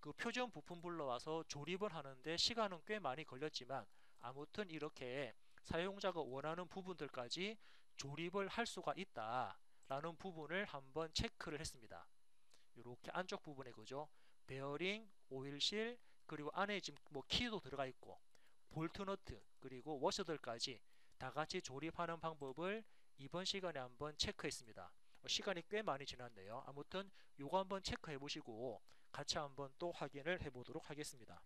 Speaker 1: 그 표준 부품 불러와서 조립을 하는데 시간은 꽤 많이 걸렸지만 아무튼 이렇게 사용자가 원하는 부분들까지 조립을 할 수가 있다라는 부분을 한번 체크를 했습니다. 이렇게 안쪽 부분에 그죠? 베어링, 오일실, 그리고 안에 지금 뭐 키도 들어가 있고 볼트 너트 그리고 워셔들까지 다 같이 조립하는 방법을 이번 시간에 한번 체크했습니다. 시간이 꽤 많이 지났네요. 아무튼 요거 한번 체크해 보시고 같이 한번 또 확인을 해 보도록 하겠습니다.